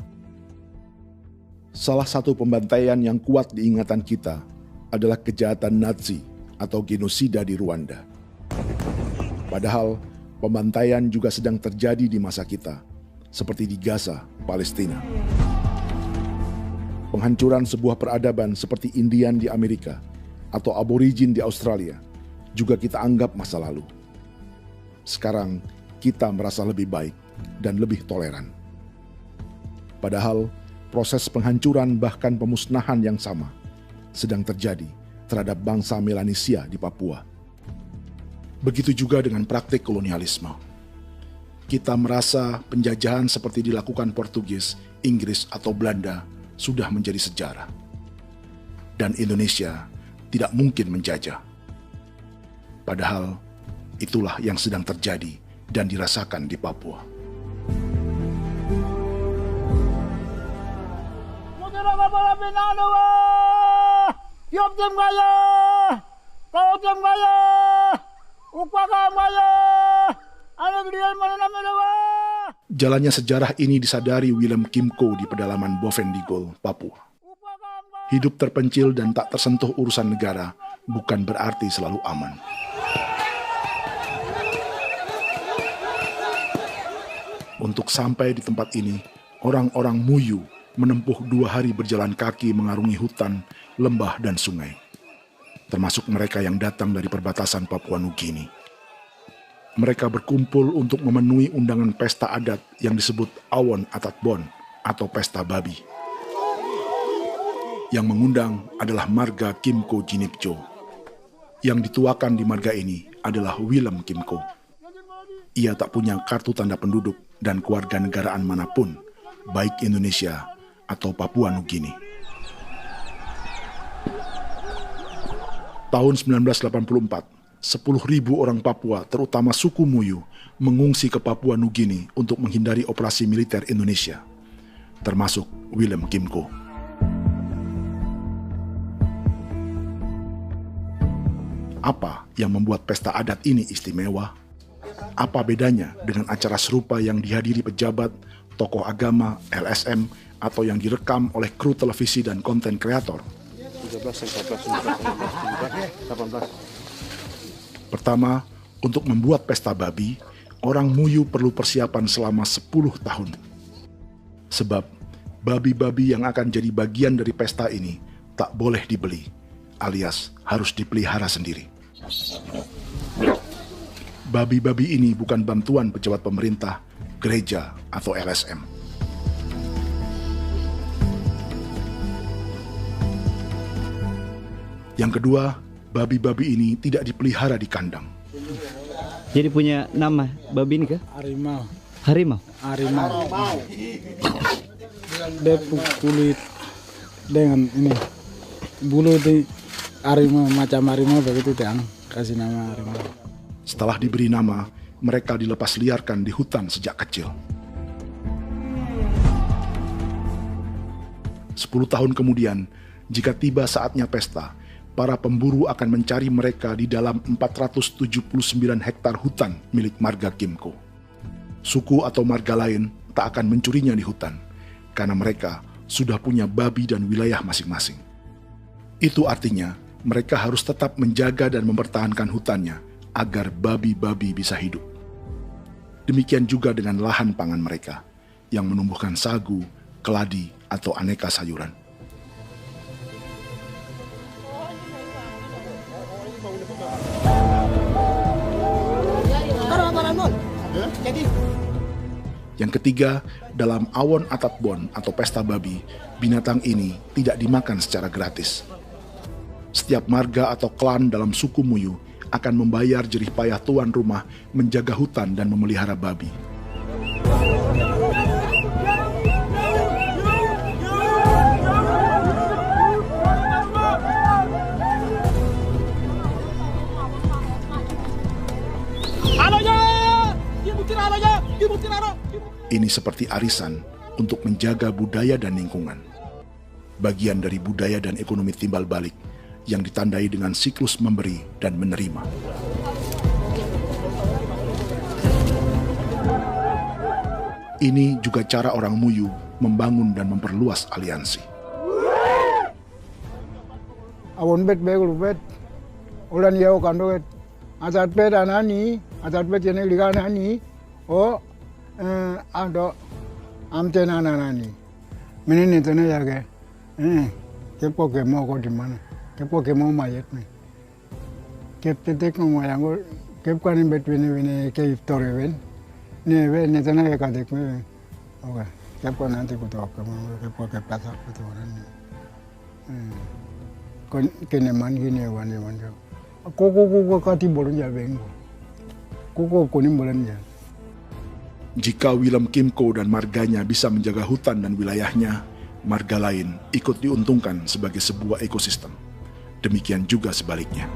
Salah satu pembantaian yang kuat di ingatan kita adalah kejahatan Nazi atau genosida di Rwanda. Padahal pembantaian juga sedang terjadi di masa kita, seperti di Gaza, Palestina. Penghancuran sebuah peradaban seperti Indian di Amerika atau aborigin di Australia juga kita anggap masa lalu. Sekarang kita merasa lebih baik dan lebih toleran. Padahal proses penghancuran bahkan pemusnahan yang sama sedang terjadi terhadap bangsa Melanesia di Papua. Begitu juga dengan praktik kolonialisme. Kita merasa penjajahan seperti dilakukan Portugis, Inggris, atau Belanda sudah menjadi sejarah. Dan Indonesia tidak mungkin menjajah. Padahal itulah yang sedang terjadi dan dirasakan di Papua. Jalannya sejarah ini disadari Willem Kimco di pedalaman Bovendigol, Papua. Hidup terpencil dan tak tersentuh urusan negara bukan berarti selalu aman. Untuk sampai di tempat ini, orang-orang Muyu menempuh 2 hari berjalan kaki mengarungi hutan, lembah, dan sungai. Termasuk mereka yang datang dari perbatasan Papua Nugini. Mereka berkumpul untuk memenuhi undangan pesta adat yang disebut Awon Atatbon atau Pesta Babi. Yang mengundang adalah marga Kimco Jinipjo. Yang dituakan di marga ini adalah Willem Kimco. Ia tak punya kartu tanda penduduk dan kewarganegaraan manapun, baik Indonesia atau Papua Nugini. Tahun 1984, 10.000 orang Papua, terutama suku Muyu, mengungsi ke Papua Nugini untuk menghindari operasi militer Indonesia, termasuk Willem Kimco. Apa yang membuat pesta adat ini istimewa? Apa bedanya dengan acara serupa yang dihadiri pejabat, tokoh agama, LSM, atau yang direkam oleh kru televisi dan konten kreator? 13, 14, 18. Pertama, untuk membuat pesta babi, orang Muyu perlu persiapan selama 10 tahun. Sebab, babi-babi yang akan jadi bagian dari pesta ini tak boleh dibeli, alias harus dipelihara sendiri. Babi-babi ini bukan bantuan pejabat pemerintah, gereja, atau LSM. Yang kedua, babi-babi ini tidak dipelihara di kandang. Jadi punya nama babi ini kah? Harimau. Harimau? Harimau. Dia kulit dengan ini bulu di harimau, macam harimau begitu yang kasih nama harimau. Setelah diberi nama, mereka dilepas liarkan di hutan sejak kecil. 10 tahun kemudian, jika tiba saatnya pesta, para pemburu akan mencari mereka di dalam 479 hektar hutan milik marga Kimco. Suku atau marga lain tak akan mencurinya di hutan, karena mereka sudah punya babi dan wilayah masing-masing. Itu artinya, mereka harus tetap menjaga dan mempertahankan hutannya agar babi-babi bisa hidup. Demikian juga dengan lahan pangan mereka, yang menumbuhkan sagu, keladi, atau aneka sayuran. Yang ketiga, dalam Awon Atatbon atau pesta babi, binatang ini tidak dimakan secara gratis. Setiap marga atau klan dalam suku Muyu akan membayar jerih payah tuan rumah menjaga hutan dan memelihara babi. Ini seperti arisan untuk menjaga budaya dan lingkungan. Bagian dari budaya dan ekonomi timbal balik yang ditandai dengan siklus memberi dan menerima. Ini juga cara orang Muyu membangun dan memperluas aliansi. Awon bet begul bet, ulan yau kandowet, asat bet anani, asat bet yang liga anani, oh, ado amten anani, menini tu ni jaga, kepo kemo kau di mana? Kepo kemo mayat ni. Kep tetek no mayango, kep kan in between ni ke iftore ven. Ni ven ni tanah ya kadek me. Oke, kep kan nanti kutu apa? Kepo kep pasak kutu orang ni. Kon kene man gini wani wani. Koko kati bolon ya bengo. Koko kuning bolon ya. Jika Willem Kimco dan marganya bisa menjaga hutan dan wilayahnya, marga lain ikut diuntungkan sebagai sebuah ekosistem. Demikian juga sebaliknya.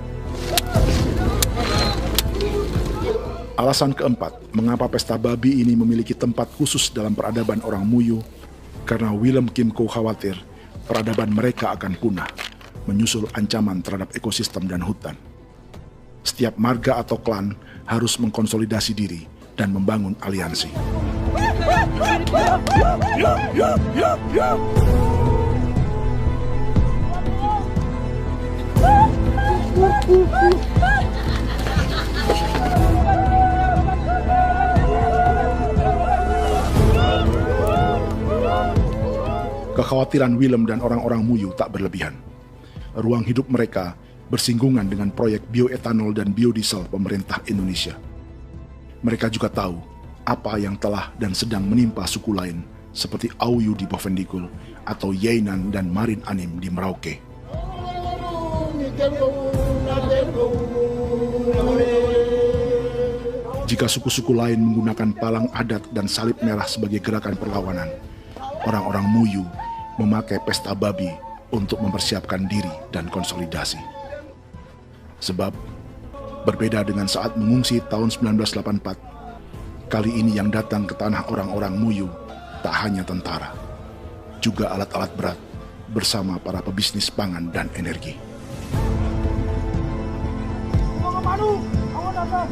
Alasan keempat, mengapa pesta babi ini memiliki tempat khusus dalam peradaban orang Muyu, karena Willem Kim Ko khawatir peradaban mereka akan punah, menyusul ancaman terhadap ekosistem dan hutan. Setiap marga atau klan harus mengkonsolidasi diri dan membangun aliansi. Kekhawatiran Willem dan orang-orang Muyu tak berlebihan. Ruang hidup mereka bersinggungan dengan proyek bioetanol dan biodiesel pemerintah Indonesia. Mereka juga tahu apa yang telah dan sedang menimpa suku lain seperti Auyu di Bovendigul atau Yainan dan Marin Anim di Merauke. Jika suku-suku lain menggunakan palang adat dan salib merah sebagai gerakan perlawanan, orang-orang Muyu memakai pesta babi untuk mempersiapkan diri dan konsolidasi. Sebab, berbeda dengan saat mengungsi tahun 1984, kali ini yang datang ke tanah orang-orang Muyu tak hanya tentara, juga alat-alat berat bersama para pebisnis pangan dan energi. Awan datang.